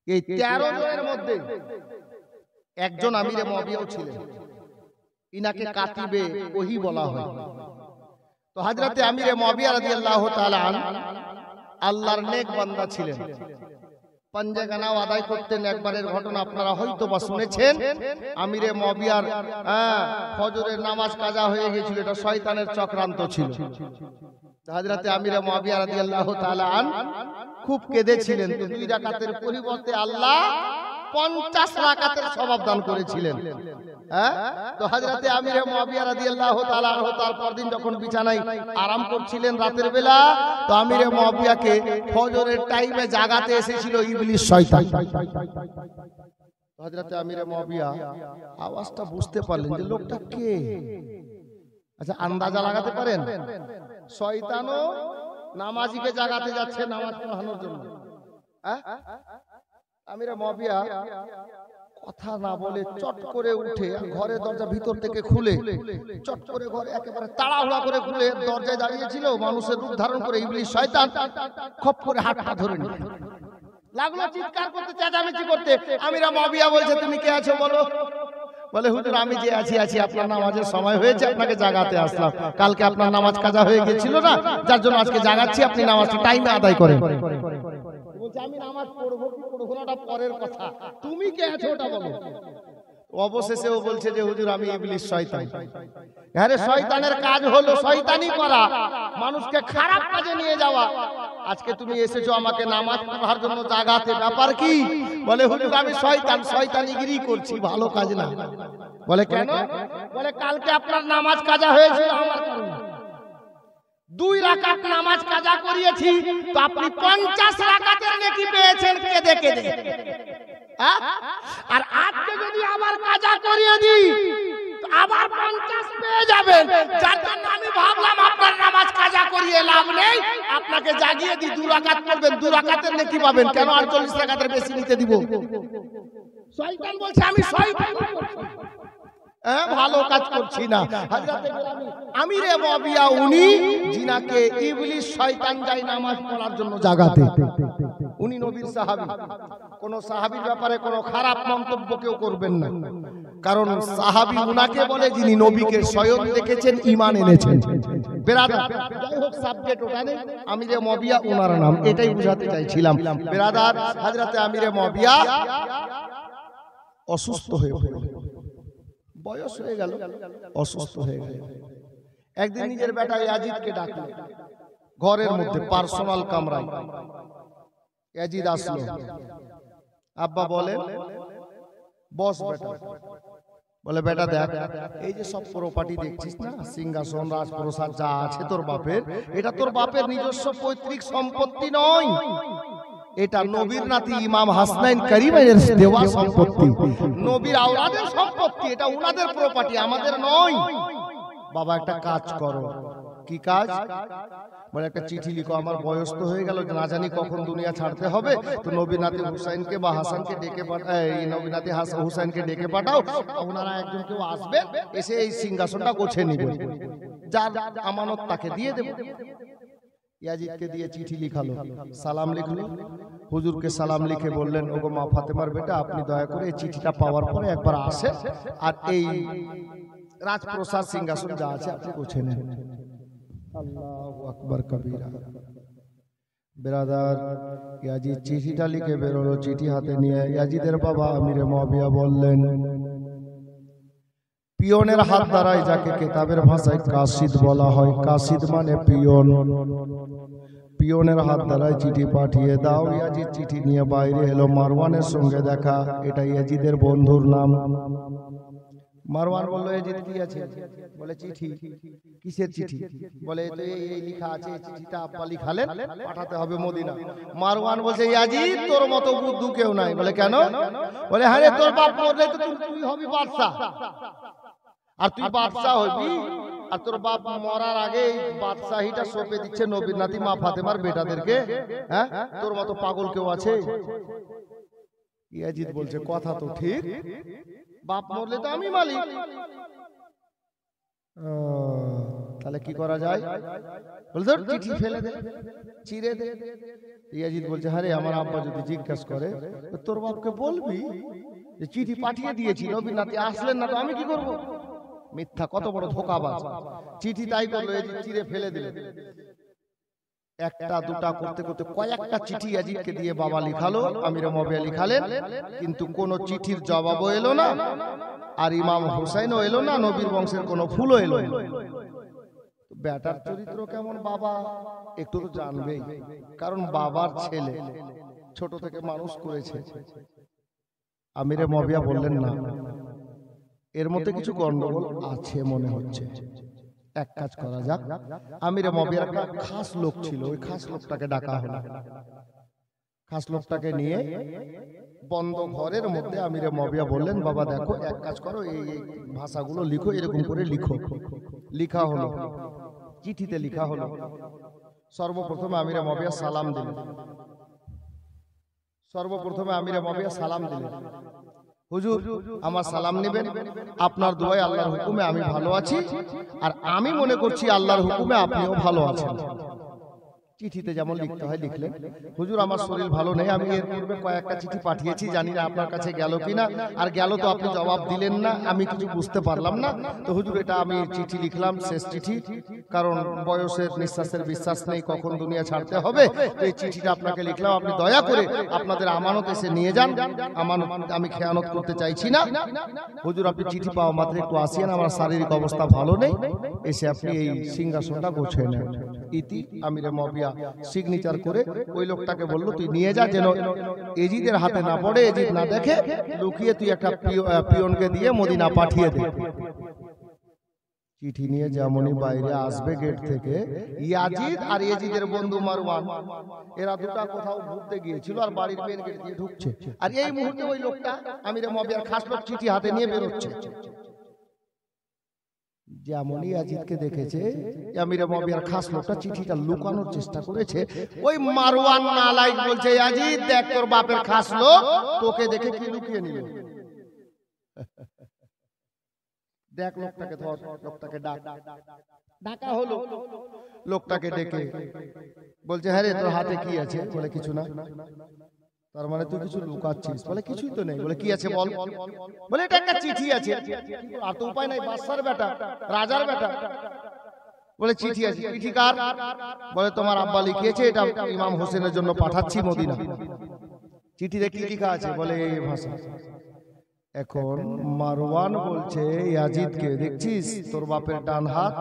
এই 13 জনের মধ্যে একজন আমিরে মুআবিয়াও ছিলেন, ইনাকে কাতিবে ওহী বলা হয়। তো হযরতে আমিরে মুআবিয়া রাদিয়াল্লাহু তাআলা আনহু আল্লাহর নেক বান্দা ছিলেন। পাঞ্জেগানাও আদায় করতেন। একবারের ঘটনা আপনারা হয়তো বা শুনেছেন, আমিরে মুয়াবিয়ার ফজরের নামাজ কাজা হয়ে গিয়েছিল, এটা শয়তানের চক্রান্ত ছিল। হযরতে আমিরে মুয়াবিয়া রাদিয়াল্লাহু তাআলা আন খুব কেঁদেছিলেন, তো 2 রাকাতের পরিবর্তে আল্লাহ 50 রাকাতের সওয়াব দান করেছিলেন। তো হযরতে আমিরে মুয়াবিয়া রাদিয়াল্লাহু তাআলা আনহু তারপর দিন যখন বিছানায় আরাম করছিলেন রাতের বেলা, তো আমিরে মুয়াবিয়াকে ফজরের টাইমে জাগাতে এসেছিল ইবলিস শয়তান। হযরতে আমিরে মুয়াবিয়া আওয়াজটা বুঝতে পারলেন যে লোকটা কে। আচ্ছা, আন্দাজা লাগাতে পারেন? শয়তানও নামাজিকে জাগাতে যাচ্ছে নামাজ পড়ানোর জন্য। আমিরে মুয়াবিয়া কথা না বলে চট করে উঠে ঘরের দরজা ভিতর থেকে খুলে চট করে ঘরে একেবারে তাড়াহুড়া করে খুলে দরজায় দাঁড়িয়েছিল। মানুষের রূপ ধারণ করে ইবলিস শয়তান খপ করে হাতটা ধরে নিল, লাগলো চিৎকার করতে, চেঁচামেচি করতে। আমিরে মুয়াবিয়া বলছে, তুমি কে আছো বলো? বলে, হুজুর আমি যে আছি, আপনার নামাজের সময় হয়েছে, আপনাকে জাগাতে আসলাম। কালকে আপনার নামাজ কাজা হয়ে গিয়েছিল না, যার জন্য আজকে জাগাচ্ছি, আপনি নামাজটা টাইমে আদায় করেন। বলছে, আমি নামাজ পড়বো কি পড়বো না ওটা পরের কথা, তুমি কে আছো ওটা বলো। অবশেষে ও বলছে যে হুজুর আমি ইবলিস শয়তান। আরে শয়তানের কাজ হলো শয়তানি করা, মানুষকে খারাপ কাজে নিয়ে যাওয়া। আজকে তুমি এসেছো আমাকে নামাজ পড়ার জন্য জাগাতে, ব্যাপার কি? বলে, হুজুর আমি শয়তান, শয়তানিগিরি করছি, ভালো কাজ না। বলে, কেন? বলে, কালকে আপনার নামাজ কাজা হয়েছিল আমার কারণে, 2 রাকাত নামাজ কাজা করিয়েছি, তো আপনি 50 রাকাতের নেকি পেয়েছেন কেঁদে কেঁদে। আর আজকে যদি আবার কাজা করিয়ে দিই তো আবার 50 পেয়ে যাবেন, যার জন্য আমি ভাবলাম আপনার নামাজ কাজা করিয়ে লাভ নেই, আপনাকে জাগিয়ে দিই, 2 রাকাত পড়বেন, 2 রাকাতের নেকি পাবেন, কেন 48 রাকাতের বেশি নিতে দিব? শয়তান বলছে আমি শয়তান ভালো কাজ করছি না। হযরতে আমিরে মুয়াবিয়া উনি জিনাকে ইবলিস শয়তান যায় নামাজ পড়ার জন্য জাগাতে। উনি নবীর সাহাবী, কোন সাহাবীর ব্যাপারে কোনো খারাপ মন্তব্য কেউ করবেন না, কারণ সাহাবী উনাকে বলে যিনি নবীকে স্বয়ং দেখেছেন, ঈমান এনেছেন। বেরাদার, যাই হোক সাবজেক্ট ওটা নেই, আমিরে মুয়াবিয়া ওনার নাম, এটাই বুঝাতে চাইছিলাম। বেরাদার, হযরতে আমিরে মুয়াবিয়া অসুস্থ হয়ে পড়লেন, বয়স হয়ে গেল, অসুস্থ হয়ে গেল। একদিন নিজের বেটা ইয়াজিদকে ডাকলেন ঘরের মধ্যে, পার্সোনাল কামরায়। ইয়াজিদ আসলো, আব্বা বলেন, বস বেটা। বলে, বেটা দেখ, এই যে সব প্রপার্টি দেখছিস না, সিংহাসন রাজপ্রসাদ যা আছে তোর বাপের, এটা তোর বাপের নিজস্ব পৈতৃক সম্পত্তি নয়, এটা নবীর নাতি ইমাম হাসনাইন কারিমের দেওয়া সম্পত্তি, নবীর আওলাদের সম্পত্তি, এটা উনাদের প্রপার্টি, আমাদের নয়। বাবা একটা কাজ করো। কি কাজ? বলে, একটা চিঠি লিখো, আমার বয়স তো হয়ে গেল, না জানি কখন দুনিয়া ছাড়তে হবে, তো নবী নাতি হুসাইনকে বা হাসানকে ডেকে পাঠাও, নবী নাতি হুসাইনকে ডেকে পাঠাও, ওনারা একজন কেউ আসবে, এসে এই সিংহাসনটা গোছে নেবে, যার আমানত তাকে দিয়ে দেব। ইয়াজিদকে দিয়ে চিঠি লিখালো, সালাম লিখলো, হুজুরকে সালাম লিখে বললেন, ওগো মা ফাতেমার বেটা, আপনি দয়া করে এই চিঠিটা পাওয়ার পরে একবার আসেন, আর এই রাজপ্রসাদ সিংহাসন যা আছে আপনি গোছে নেন। আল্লাহু আকবার কবীরা। বেরাদার, ইয়াজিদ চিঠিটা লিখে বেরোলো, চিঠি হাতে নিয়ে ইয়াজিদের বাবা আমিরে মুয়াবিয়া বললেন, পিয়নের হাত দ্বারাই, যাকে কিতাবের ভাষায় কাসিদ বলা হয়, কাসিদ মানে পিয়ন, পিয়নের হাত দ্বারাই চিঠি পাঠিয়ে দাও। ইয়াজিদ চিঠি নিয়ে বাইরে এলো, মারওয়ানের সঙ্গে দেখা, এটা ইয়াজিদের বন্ধুর নাম। মারওয়ান বলল, ইয়াজিদ কি আছে? বলে, চিঠি। কিসের চিঠি? বলে, এই লেখা আছে, এই চিঠিটা আব্বা লিখালেন, পাঠাতে হবে মদিনা। মারওয়ান বলছে, ইয়াজিদ তোর মতো বুদ্ধু কেউ নাই। বলে, কেন? বলে, হ্যাঁ রে, তোর বাপ মরলে তো তুই হবি বাদশা, আর তুই বাদশা হবি, আর তোর বাপ মরার আগে এই বাদশাহিটা সঁপে দিচ্ছে নবীর নাতি মা ফাতেমার বেটাদেরকে। হ্যাঁ, তোর মতো পাগল কেউ আছে? ইয়াজিদ বলছে, কথা তো ঠিক, বাপ মরলে তো আমি মালিক, তাহলে কি করা যায়? বলছে, চিঠি ফেলে দে, চিরে দে। ইয়াজিদ বলছে, আরে আমার আব্বা যদি জিজ্ঞাসা করে, তোর বাপকে বলবি যে চিঠি পাঠিয়ে দিয়েছি, নবীর নাতি আসলেন না, তো আমি কি করব? মিথ্যা, কত বড় ধোঁকাবাজ। চিঠি তাই করলো, এই চিরে ফেলে দিলেন। একটা দুটা করতে করতে কয়েকটা চিঠি ইয়াজিদকে দিয়ে বাবা লিখালো, আমিরে মুয়াবিয়া লিখালেন, কিন্তু কোন চিঠির জবাবও এলো না, আর ইমাম হুসাইনও এলো না, নবীর বংশের কোনো ফুলও এলো না। বেটার চরিত্র কেমন বাবা একটু তো জানবেই, কারণ বাবার ছেলে, ছোট থেকে মানুষ করেছে। আমিরে মুয়াবিয়া বললেন না, এর মধ্যে কিছু গন্ডগোল আছে মনে হচ্ছে, এক কাজ করা যাক। আমিরে মুয়াবিয়ার একটা খাস লোক ছিল, ওই খাস লোকটাকে ডাকা হলো। খাস লোকটাকে নিয়ে বন্ধ ঘরের মধ্যে আমিরে মুয়াবিয়া বললেন, বাবা দেখো, এক কাজ করো, এই ভাষাগুলো লিখো, এরকম করে লিখো। লিখা হলো, চিঠিতে লিখা হলো। সর্বপ্রথমে আমিরে মুয়াবিয়া সালাম দিলেন। সর্বপ্রথমে আমিরে মুয়াবিয়া সালাম দিলেন, হুজুর আমার সালাম নেবেন, আপনার দোয়ায় আল্লাহর হুকুমে আমি ভালো আছি, আর আমি মনে করছি আল্লাহর হুকুমে আপনিও ভালো আছেন। চিঠিতে যেমন লিখতে হয় লিখলেন, হুজুর আমার শরীর ভালো নেই, আমি এর পূর্বে কয়েকটা চিঠি পাঠিয়েছি, জানি না আপনার কাছে গেল কিনা, আর গেল তো আপনি জবাব দিলেন না, আমি কিছু বুঝতে পারলাম না, তো হুজুর এটা আমি চিঠি লিখলাম, শেষ চিঠি, কারণ বয়সের নিঃশ্বাসের বিশ্বাস নেই, কখন দুনিয়া ছাড়তে হবে, তো এই চিঠিটা আপনাকে লিখলাম, আপনি দয়া করে আপনাদের আমানত এসে নিয়ে যান, আমানত আমি খেয়ানত করতে চাইছি না। হুজুর আপনি চিঠি পাওয়া মাত্র একটু আসিয়েন, আমার শারীরিক অবস্থা ভালো নেই, এসে আপনি এই সিংহাসনটা গোছায় নেন। ইতি আমিরে মুয়াবিয়া সিগনেচার করে ওই লোকটাকে বলল, তুই নিয়ে যা, যেন এজিদের হাতে না পড়ে, এজিদ না দেখে, লুকিয়ে তুই একটা পিয়নকে দিয়ে মদিনা পাঠিয়ে দে। চিঠি নিয়ে যেমনই বাইরে আসবে গেট থেকে, ইয়াজিদ আর এজিদের বন্ধু মারওয়ান, এরা দুটা কোথাও ঘুরতে গিয়েছিল, আর বাড়ির মেন গেট দিয়ে ঢুকছে, আর এই মুহূর্তে ওই লোকটা আমিরে মুয়াবিয়ার খাস লোক চিঠি হাতে নিয়ে বেরোচ্ছে। যেমনই ইয়াজিদকে দেখেছে, আমিরে মুয়াবিয়ার খাস লোকটা চিঠিটা লুকানোর চেষ্টা করেছে, ওই মারওয়ান নালায়েক বলছে, ইয়াজিদ দেখ তোর বাপের খাস লোক তোকে দেখে কি লুকিয়ে নিল, দেখ লোকটাকে ধর, লোকটাকে ডাক। ডাকা হলো, লোকটাকে ডেকে বলছে, হ্যাঁ রে তোর হাতে কি আছে? বলে কিছু না। তার মানে তুই কিছু লুকাচ্ছিস? বলে কিছুই তো নেই। বলে কি আছে বল? বলে এটা একটা চিঠি আছে। আর তো উপায় নাই, বাদশার বেটা, রাজার বেটা। বলে চিঠি আছে, চিঠি কার? বলে তোমার আব্বা লিখিয়েছে, এটা ইমাম হোসেনের জন্য পাঠাচ্ছি মদিনা। চিঠিতে কি লেখা আছে? বলে এই ভাষা। এখন মারওয়ান বলছে ইয়াজিদকে, দেখছিস তোর বাপের ডান হাত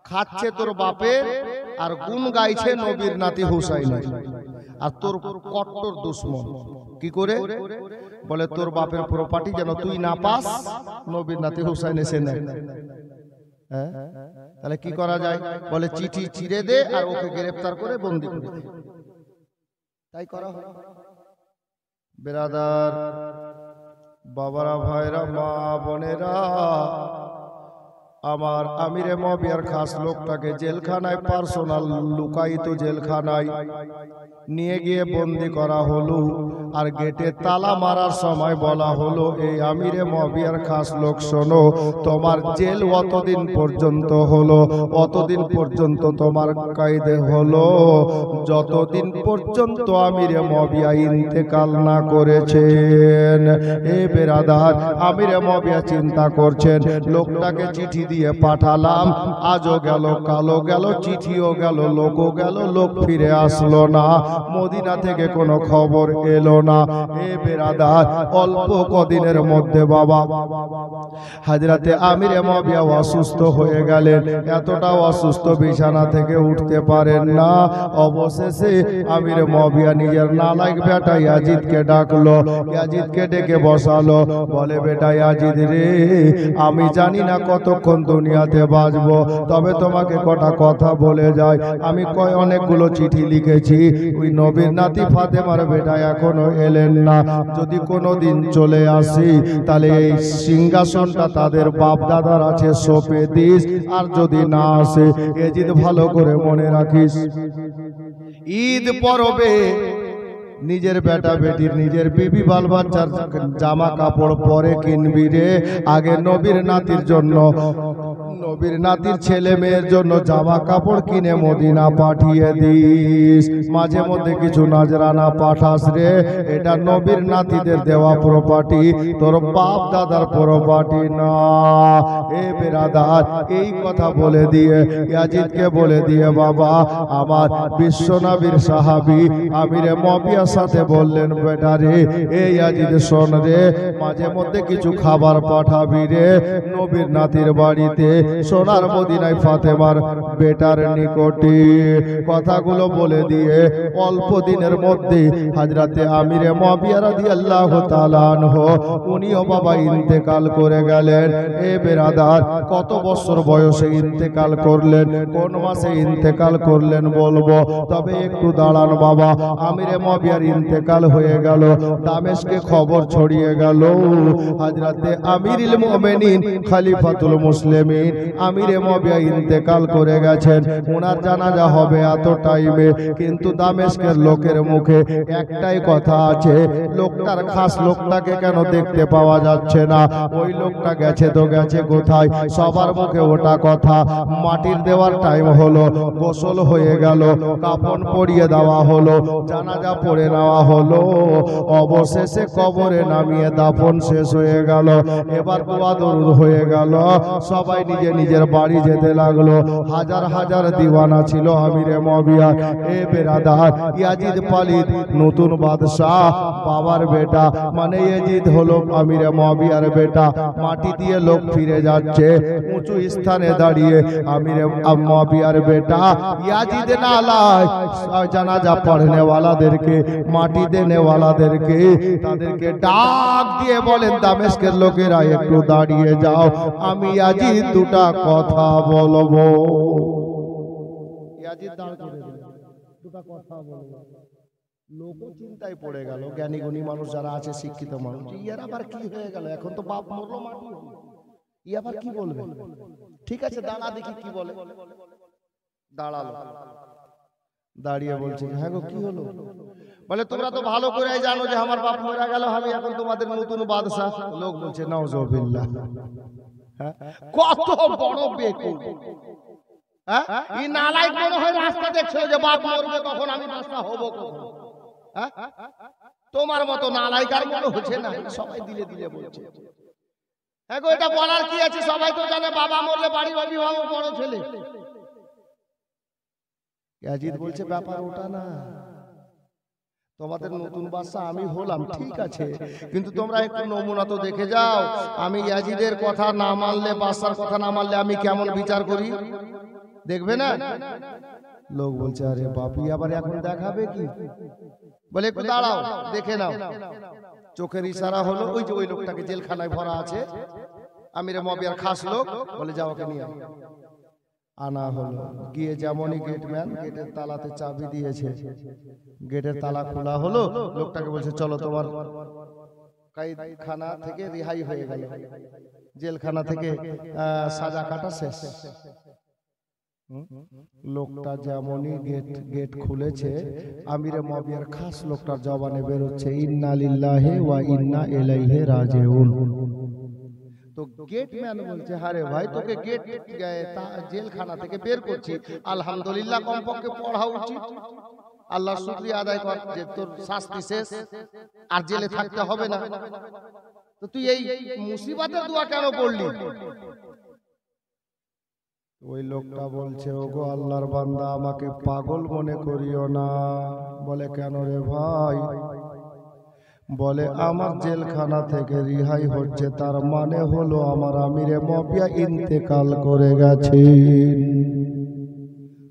খাচ্ছে তোর বাপের, আর গুণ গাইছে নবীর নাতি হুসাইনের, আর তোর কট্টর দুশমন। কি করে? বলে তোর বাপের প্রপার্টি যেন তুই না পাস, নবীর নাতি হুসাইন এসে নেয়। তাহলে কি করা যায়? বলে চিঠি চিরে দে আর ওকে গ্রেফতার করে বন্দি করে দে। তাই করা হয়। বেরাদার, বাবারা, ভাইরা, মা বোনেরা, আমার আমিরে মুয়াবিয়ার খাস লোকটাকে জেলখানায়, পার্সোনাল লুকায়িত জেলখানায় নিয়ে গিয়ে বন্দি করা হলো, আর গেটে তালা মারার সময় বলা হলো, এই আমিরে মুয়াবিয়ার খাস লোক শোনো, তোমার জেল অতদিন পর্যন্ত হলো, অতদিন পর্যন্ত তোমার কায়দে হলো, যতদিন পর্যন্ত আমিরে মুয়াবিয়া ইন্তেকাল না করেছেন। এ বেরাদার, আমিরে মুয়াবিয়া চিন্তা করছেন, লোকটাকে চিঠি দিয়ে পাঠালাম, আজও গেল, কালো গেল, চিঠিও গেল, লোকও গেল, লোক ফিরে আসলো না, মদিনা থেকে কোনো খবর এলো না। এ বেরাদার, অল্প কদিনের মধ্যে বাবা হযরতে আমিরে মুয়াবিয়া অসুস্থ হয়ে গেলেন। এতটা অসুস্থ, বিছানা থেকে উঠতে পারেন না। অবশেষে আমিরে মুয়াবিয়া নিজের নালায়েক বেটা ইয়াজিদকে ডাকলো, ইয়াজিদকে ডেকে বসালো। বলে, বেটা ইয়াজিদ রে, আমি জানি না কতক্ষণ দুনিয়াতে বাঁচবো, তবে তোমাকে কটা কথা বলে যায়। আমি অনেকগুলো চিঠি লিখেছি, ওই নবীর নাতি ফাতেমার বেটা এখনো এলেন না। যদি কোনোদিন চলে আসি, তাহলে এই সিংহাসনটা তাদের বাপ দাদার আছে, সঁপে দিস। আর যদি না আসে, এজিদ ভালো করে মনে রাখিস, ঈদ পরবে নিজের বেটা বেটির নিজের বিবি বাল বাচ্চার জামা কাপড় পরে কিনবি রে, আগে নবীর নাতির জন্য, নবীর নাতির ছেলে মেয়ের জন্য জামা কাপড় কিনে মদিনা পাঠিয়ে দিস। মাঝে মধ্যে কিছু নাজরানা পাঠাস রে, এটা নবীর নাতিদের দেওয়া প্রপার্টি, তোর বাপ দাদার প্রপার্টি না। এ বেরাদার, এই কথা বলে দিয়ে ইয়াজিদকে বলে দিয়ে বাবা আমার বিশ্বনবীর সাহাবী আমিরে মুয়াবিয়ার সাথে বললেন, বেটা রে এই ইয়াজিদ শোন রে, মাঝে মধ্যে কিছু খাবার পাঠাবি রে নবীর নাতির বাড়িতে, সোনার মদিনায় ফাতেমার বেটার নিকটে। কথাগুলো বলে দিয়ে অল্প দিনের মধ্যে হযরতে আমিরে মুয়াবিয়া রাদিয়াল্লাহু তাআলা আনহু উনিও বাবা ইন্তেকাল করে গেলেন। এ বেরাদার, কত বছর বয়সে ইন্তেকাল করলেন, কোন মাসে ইন্তেকাল করলেন বলবো, তবে একটু দাঁড়ান বাবা। আমিরে মুয়াবিয়ার ইন্তেকাল হয়ে গেল, দামেস্কে খবর ছড়িয়ে গেল, হযরতে আমিরুল মুমিনিন খলিফাতুল মুসলিমিন আমিরে মুয়াবিয়া ইন্তেকাল করে গেছেন। ওনার জানাজা হবে এত টাইমে, কিন্তু দামেস্কের লোকের মুখে একটাই কথা আছে, লোকটার খাস লোকটাকে কেন দেখতে পাওয়া যাচ্ছে না? ওই লোকটা গেছে তো গেছে কোথায়? সবার মুখে ওটা কথা। মাটির দেওয়ার টাইম হলো, গোসল হয়ে গেল, কাফন পরিয়ে দেওয়া হলো, জানাজা পড়ে নেওয়া হলো, অবশেষে কবরে নামিয়ে দাফন শেষ হয়ে গেল। এবার দোয়া দরুদ হয়ে গেল, সবাই নিজে নিজের বাড়ি যেতে লাগলো। হাজার হাজার দিওয়ানা ছিল আমিরে মুয়াবিয়া। এ বেরাদার, ইয়াজিদ পালিত নতুন বাদশাহ, বাবার বেটা, মানে ইয়াজিদ হলো আমিরে মুয়াবিয়ার বেটা। মাটি দিয়ে লোক ফিরে যাচ্ছে, উঁচু স্থানে দাঁড়িয়ে আমিরে মুয়াবিয়ার বেটা ইয়াজিদ নালায় জানাজা পড়নে ওয়ালাদেরকে, মাটি দেনে ওয়ালাদেরকে, তাদেরকে ডাক দিয়ে বলেন, দামেস্কের লোকেরা একটু দাঁড়িয়ে যাও, আমি ইয়াজিদ দুটা কথা বলবো। ইয়াজিদ দাঁড় করে দিল, দুটা কথা বলবো। লোক চিন্তায় পড়ে গেল, জ্ঞানী গুণী মানুষ যারা আছে, শিক্ষিত মানুষ, ইয়ার আবার কি হয়ে গেল? এখন তো বাপ মরলো, মাটি হলো, ই আবার কি বলবে? ঠিক আছে দাঁড়া দেখি কি বলে। দাঁড়ালো, দাঁড়িয়ে বলছে, হ্যাঁ গো কি হলো? বলে, তোমরা তো ভালো করে জানো যে আমার বাপ মারা গেল, আমি এখন তোমাদের নতুন বাদশা। লোক বলছে, নাউজুবিল্লাহ। কত বড় বেকুব! হ্যাঁ, এই নালায়েক মনে হয় রাস্তা দেখছিল যে বাপ মরবে, তখন আমি বাদশা হব কখন? তোমার মতো নালায়েক আর মনে হচ্ছে না। সবাই দিলে দিলে বলছে, হ্যাঁ গো এটা বলার কি আছে? সবাই তো জানে বাবা মরলে বাড়ির অভিভাবক বড় ছেলে। ইয়াজিদ বলছে, ব্যাপার ওটা না, তোমাদের নতুন বাদশা আমি হলাম ঠিক আছে, কিন্তু তোমরা একটু নমুনা তো দেখে যাও, আমি ইয়াজিদের কথা না মানলে, বাদশার কথা না মানলে আমি কেমন বিচার করি, দেখবে না? লোক বলছে, আরে বাপি আবার এখন দেখাবে কি? বলে, একটু দাঁড়াও দেখে নাও। চোখের ইশারা হলো, ওই যে ওই লোকটাকে জেলখানায় ভরা আছে, আমিরে মুয়াবিয়ার খাস লোক, বলে যাও ওকে নিয়ে আনা হলো। গিয়ে যেমনই গেটম্যান গেটের তালাতে চাবি দিয়েছে, গেটের তালা খোলা হলো, লোকটাকে বলছে, চলো তোমার কাইদখানা থেকে রিহাই হয়ে গেল, জেলখানা থেকে সাজা কাটা শেষ। লোকটা যেমনই গেট খুলেছে, আমিরে মুয়াবিয়ার খাস লোকটার জবানে বেরোচ্ছে, ইন্না লিল্লাহি ওয়া ইন্না ইলাইহি রাজিউন। তো গেটম্যান বলছে, আরে ভাই তোকে গেট জেলখানা থেকে বের করছি, আলহামদুলিল্লাহ কমপক্ষে পড়া উচিত, আল্লাহর শুকরিয়া আদায় কর যে তোর শাস্তি শেষ, আর জেলে থাকতে হবে না। তো তুই এই মুসিবতের দোয়া কেন পড়লি? ওই লোকটা বলছে, ওগো আল্লাহর বান্দা, আমাকে পাগল মনে করিও না। বলে, কেন রে ভাই? বলে, আমার জেলখানা থেকে রিহাই হচ্ছে, তার মানে হলো আমার আমিরে মুয়াবিয়া ইন্তেকাল করে গেছে।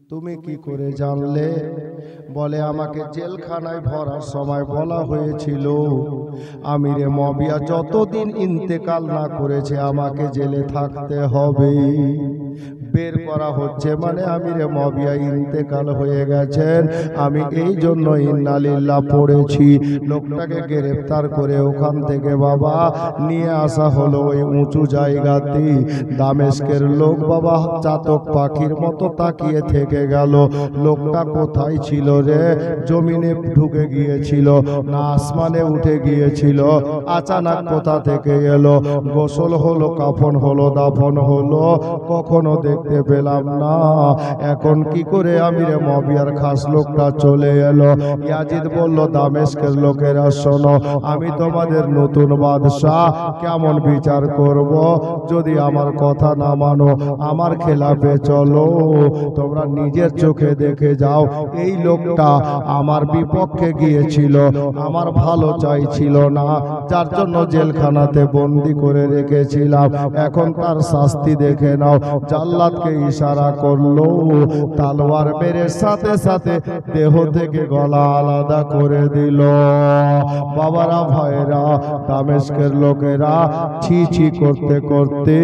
তুমি কি করে জানলে? বলে, আমাকে জেলখানায় ভরার সময় বলা হয়েছিল আমিরে মুয়াবিয়া যতদিন ইন্তেকাল না করেছে আমাকে জেলে থাকতে হবে। বের করা হচ্ছে, মানে আমিরে মুয়াবিয়া ইন্তেকাল হয়ে গেছেন। আমি এই জন্য ইন্না লিল্লাহ পড়েছি। লোকটাকে গ্রেফতার করে ওখান থেকে বাবা নিয়ে আসা হলো ওই উঁচু জায়গাতে। দামেস্কের লোক বাবা চাতক পাখির মতো তাকিয়ে থেকে গেল। লোকটা কোথায় ছিল রে? জমিনে ঢুকে গিয়েছিল না আসমানে উঠে গিয়েছিল? আচানক কোথা থেকে এলো? গোসল হলো, কাফন হলো, দাফন হলো, কখনো দেখতে পেলাম না। এখন কি করে আমিরে মুয়াবিয়ার খাস লোকটা চলে এলো? ইয়াজিদ বলল, দামেস্কের লোকেরা শোনো, আমি তোমাদের নতুন বাদশাহ, কেমন বিচার করব? যদি আমার কথা না মানো, আমার খেলাফে চলো। তোমরা নিজের চোখে দেখে যাও, এই লোকটা আমার বিপক্ষে গিয়েছিল, আমার ভালো চাইছিল না, যার জন্য জেলখানাতে বন্দি করে রেখেছিলাম। এখন তার শাস্তি দেখে নাও। জাল্লাদকে ইশারা করলো, তালোয়ার মেরে সাথে সাথে দেহ থেকে গলা আলাদা করে দিল। বাবারা, ভাইরা, দামেস্কের লোকেরা ছি ছি করতে করতে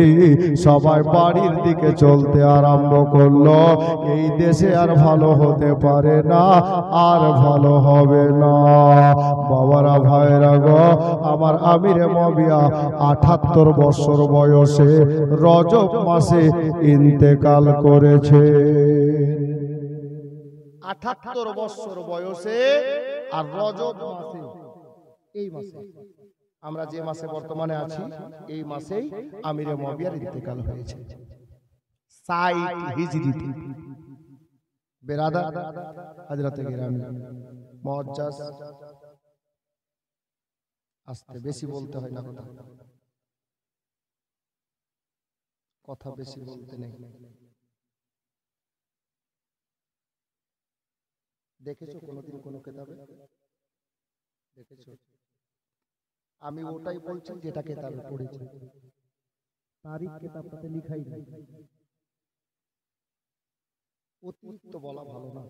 সবাই বাড়ির দিকে চলতে আরম্ভ করলো। এই দেশে আর ভালো হতে পারে না, আর ভালো হবে না। বাবারা, ভাইরা গো, আমার আমিরে মুয়াবিয়া ৭৮ বছর বয়সে রজব মাসে ইন্তেকাল করেছে। ৭৮ বছর বয়সে আর রজব মাসে, এই মাসে আমরা যে মাসে বর্তমানে আছি, এই মাসেই আমিরে মুয়াবিয়ার ইন্তেকাল হয়েছে ৬০ হিজরিতে। বেরাদার হযরতে গিরামি মুআজ্জাজ, আস্তে, বেশি বলতে হয় না, কথা বেশি বলতে নেই। দেখেছো কোনোদিন কোনো কিতাবে? দেখেছো? আমি ওটাই বলছি যেটা কিতাবে পড়েছি। তারিখ কিতাবটাতে লেখাই নেই। অতিরিক্ত বলা ভালো না।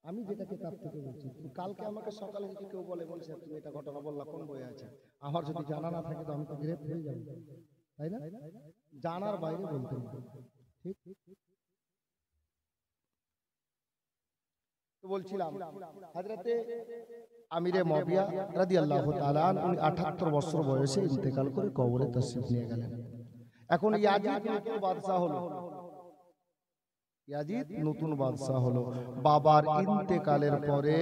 আমি যেটা কিতাব থেকে বলছি, কালকে আমাকে সকালে যদি কেউ বলে তুমি এটা ঘটনা বললা, কোন বইয়ে আছে? আমার যদি জানা না থাকে তো আমি তো গ্রেফতার হয়ে যাব, তাই না? জানার বাইরে বলতে না, ঠিক? তো বলছিলাম, হযরতে আমিরে মুয়াবিয়া রাদিয়াল্লাহু তাআলা উনি ৭৮ বছর বয়সে ইন্তেকাল করে কবরে তাশরীফ নিয়ে গেলেন। এখন ইয়াজিদ নতুন বাদশা হলো। ইয়াজিদ নতুন বাদশা হলো। বাবার ইন্তেকালের পরে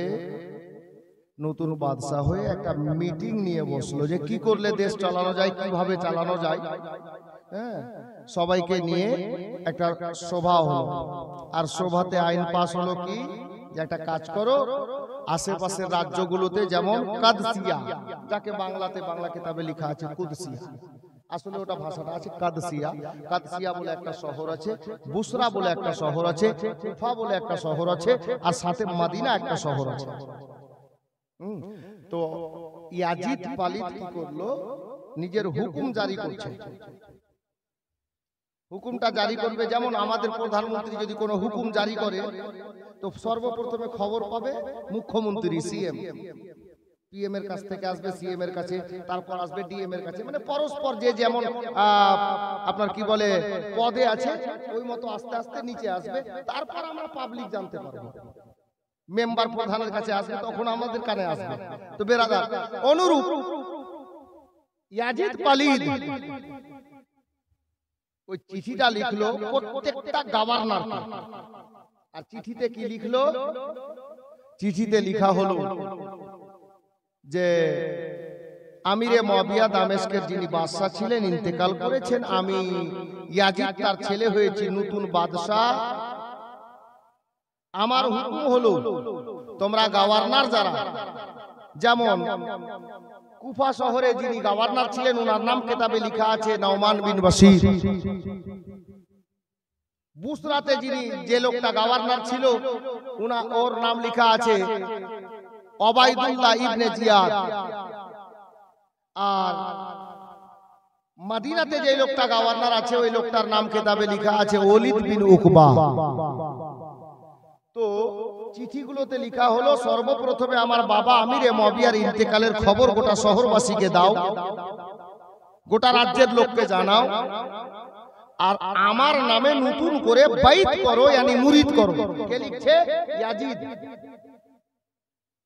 নতুন বাদশা হয়ে একটা মিটিং নিয়ে বসলো যে কি করলে দেশ চালানো যায়, কিভাবে চালানো যায়। হ্যাঁ, সবাইকে নিয়ে একটা সভা হলো। আর সভাতে আইন পাস হলো কি, যে একটা কাজ করো, আশেপাশের রাজ্যগুলোতে যেমন কাদসিয়া, যাকে বাংলাতে বাংলা কিতাবে লেখা আছে কুদসিয়া, আসলে ওটা ভাষাটা আছে কাদসিয়া। কাদসিয়া বলে একটা শহর আছে, বুসরা বলে একটা শহর আছে, কুফা বলে একটা শহর আছে, আর সাথে মদিনা একটা শহর আছে। তো ইয়াজিদ পালিত কি করলো, নিজের হুকুম জারি করছে। হুকুমটা জারি করবে, যেমন আমাদের প্রধানমন্ত্রী যদি কোনো হুকুম জারি করে তো সর্বপ্রথমে খবর পাবে মুখ্যমন্ত্রী, সিএম। পিএম এর কাছ থেকে আসবে সিএম এর কাছে, তারপর আসবে ডিএম এর কাছে, মানে পরস্পর যে যেমন আপনার কি বলে পদে আছে ওই মতো আস্তে আস্তে নিচে আসবে। তারপর আমরা পাবলিক জানতে পারবো। মেম্বার প্রধানের কাছে আসবে, তখন আমাদের কানে আসবে। তো বেরাদার, অনুরূপ ইয়াজিদ পালিদ ওই চিঠিটা লিখলো প্রত্যেকটা গভর্নর, আর চিঠিতে কি লিখলো? চিঠিতে লেখা হলো যে আমিরে মুয়াবিয়া দামেস্কের যিনি বাদশা ছিলেন ইন্তেকাল করেছেন, আমি ইয়াজিদ তার ছেলে হয়েছি নতুন বাদশা। আমার হুকুম হলো তোমরা গভর্নর যারা, যেমন কুফা শহরে যিনি গভর্নর ছিলেন ওনার নাম কিতাবে লেখা আছে নওমান বিন বশির। বুসরাতে যিনি যে লোকটা গভর্নর ছিল ওর নাম লেখা আছে ওবাইদুল্লাহ ইবনে জিয়াদ। আর মদিনাতে যে লোকটা গভর্নর আছে ওই লোকটার নাম কিতাবে লেখা আছে ওলিদ বিন উকবা। তো চিঠিগুলোতে লেখা হলো, সর্বপ্রথমে আমার বাবা আমিরে মবিয়ার ইন্তেকালের খবর গোটা শহরবাসীকে দাও, গোটা রাজ্যের লোককে জানাও, আর আমার নামে নতুন করে বাইত করো, यानी মুরিদ করো। কে লিখছে? ইয়াজিদ।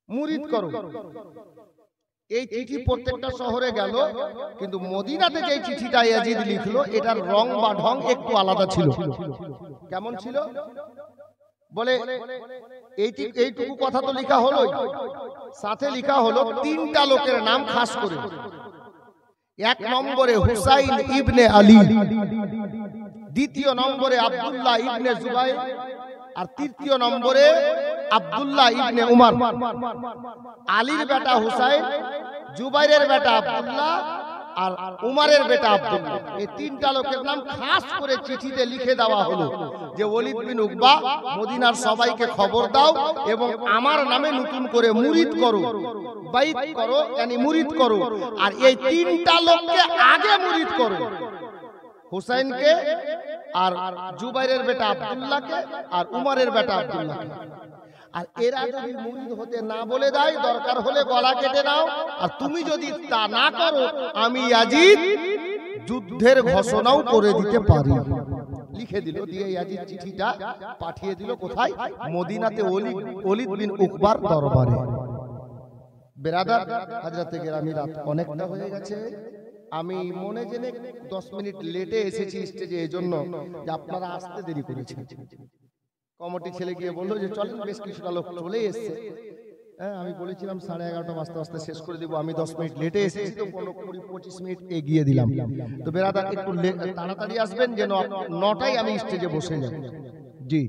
মুরিদ করো। এই চিঠি প্রত্যেকটা শহরে গেল, কিন্তু মদিনাতে যে চিঠিটা ইয়াজিদ লিখলো এটার রং বা ঢং একটু আলাদা ছিল। কেমন ছিল? বলে এইটুকু কথা তো লেখা হলো, সাথে লেখা হলো তিনটা লোকের নাম খাস করে। এক নম্বরে হুসাইন ইবনে আলী, দ্বিতীয় নম্বরে আব্দুল্লাহ ইবনে জুবাইর, আর তৃতীয় নম্বরে আব্দুল্লাহ ইবনে উমর। আলীর বেটা হুসাইন, জুবাইরের বেটা আব্দুল্লাহ, আর উমরের বেটা আব্দুল্লাহ। এই তিনটা লোকের নাম খাস করে চিঠিতে লিখে দেওয়া হলো যে ওয়ালিদ বিন উকবা মদিনার সবাইকে খবর দাও এবং আমার নামে নতুন করে মুরিদ করো, বাইত করো, यानी মুরিদ করো। আর এই তিনটা লোককে আগে মুরিদ করো, হুসাইনকে, আর জুবাইরের বেটা আব্দুল্লাহকে, আর উমরের বেটা আব্দুল্লাহকে। আর এরা যদি মুরিদ হতে না বলে দেয়, দরকার হলে গলা কেটে নাও, আর তুমি যদি তা না করো আমি ইয়াজিদ যুদ্ধের ঘোষণাও করে দিতে পারি। লিখে দিল, দিয়ে ইয়াজিদ চিঠিটা পাঠিয়ে দিল কোথায়? মদিনাতে ওয়ালিদ বিন উকবার দরবারে। বেরাদার হযরতে গেরামি, রাত অনেকটা হয়ে গেছে, আমি মনে জেনে 10 মিনিট লেটে এসেছি স্টেজে, এজন্য যে আপনারা আসতে দেরি করেছেন। কমিটি ছেলে গিয়ে বললো যে চলেন, বেশ কিছুটা লোক চলে এসছে। হ্যাঁ, আমি বলেছিলাম 11:30 বাজতে বাজতে শেষ করে দিব, আমি 10 মিনিট লেটে এসেছি, তো 15-20-25 মিনিট এগিয়ে দিলাম। তো বেরাদার একটু তাড়াতাড়ি আসবেন, যেন 9টায় আমি স্টেজে বসে যাব। জি,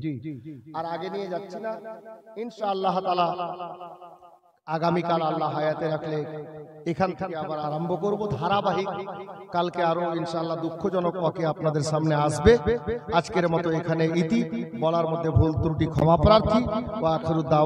আর আগে নিয়ে যাচ্ছি না, ইনশাআল্লাহ তাআলা আগামীকাল আল্লাহ হায়াতে রাখলে এখান থেকে আবার আরম্ভ করব ধারাবাহিক। কালকে আরো ইনশাআল্লাহ দুঃখজনক ওকে আপনাদের সামনে আসবে। আজকের মতো এখানে ইতি, বলার মধ্যে ভুল ত্রুটি ক্ষমা প্রার্থী। ওয়া আখিরু দাওয়া।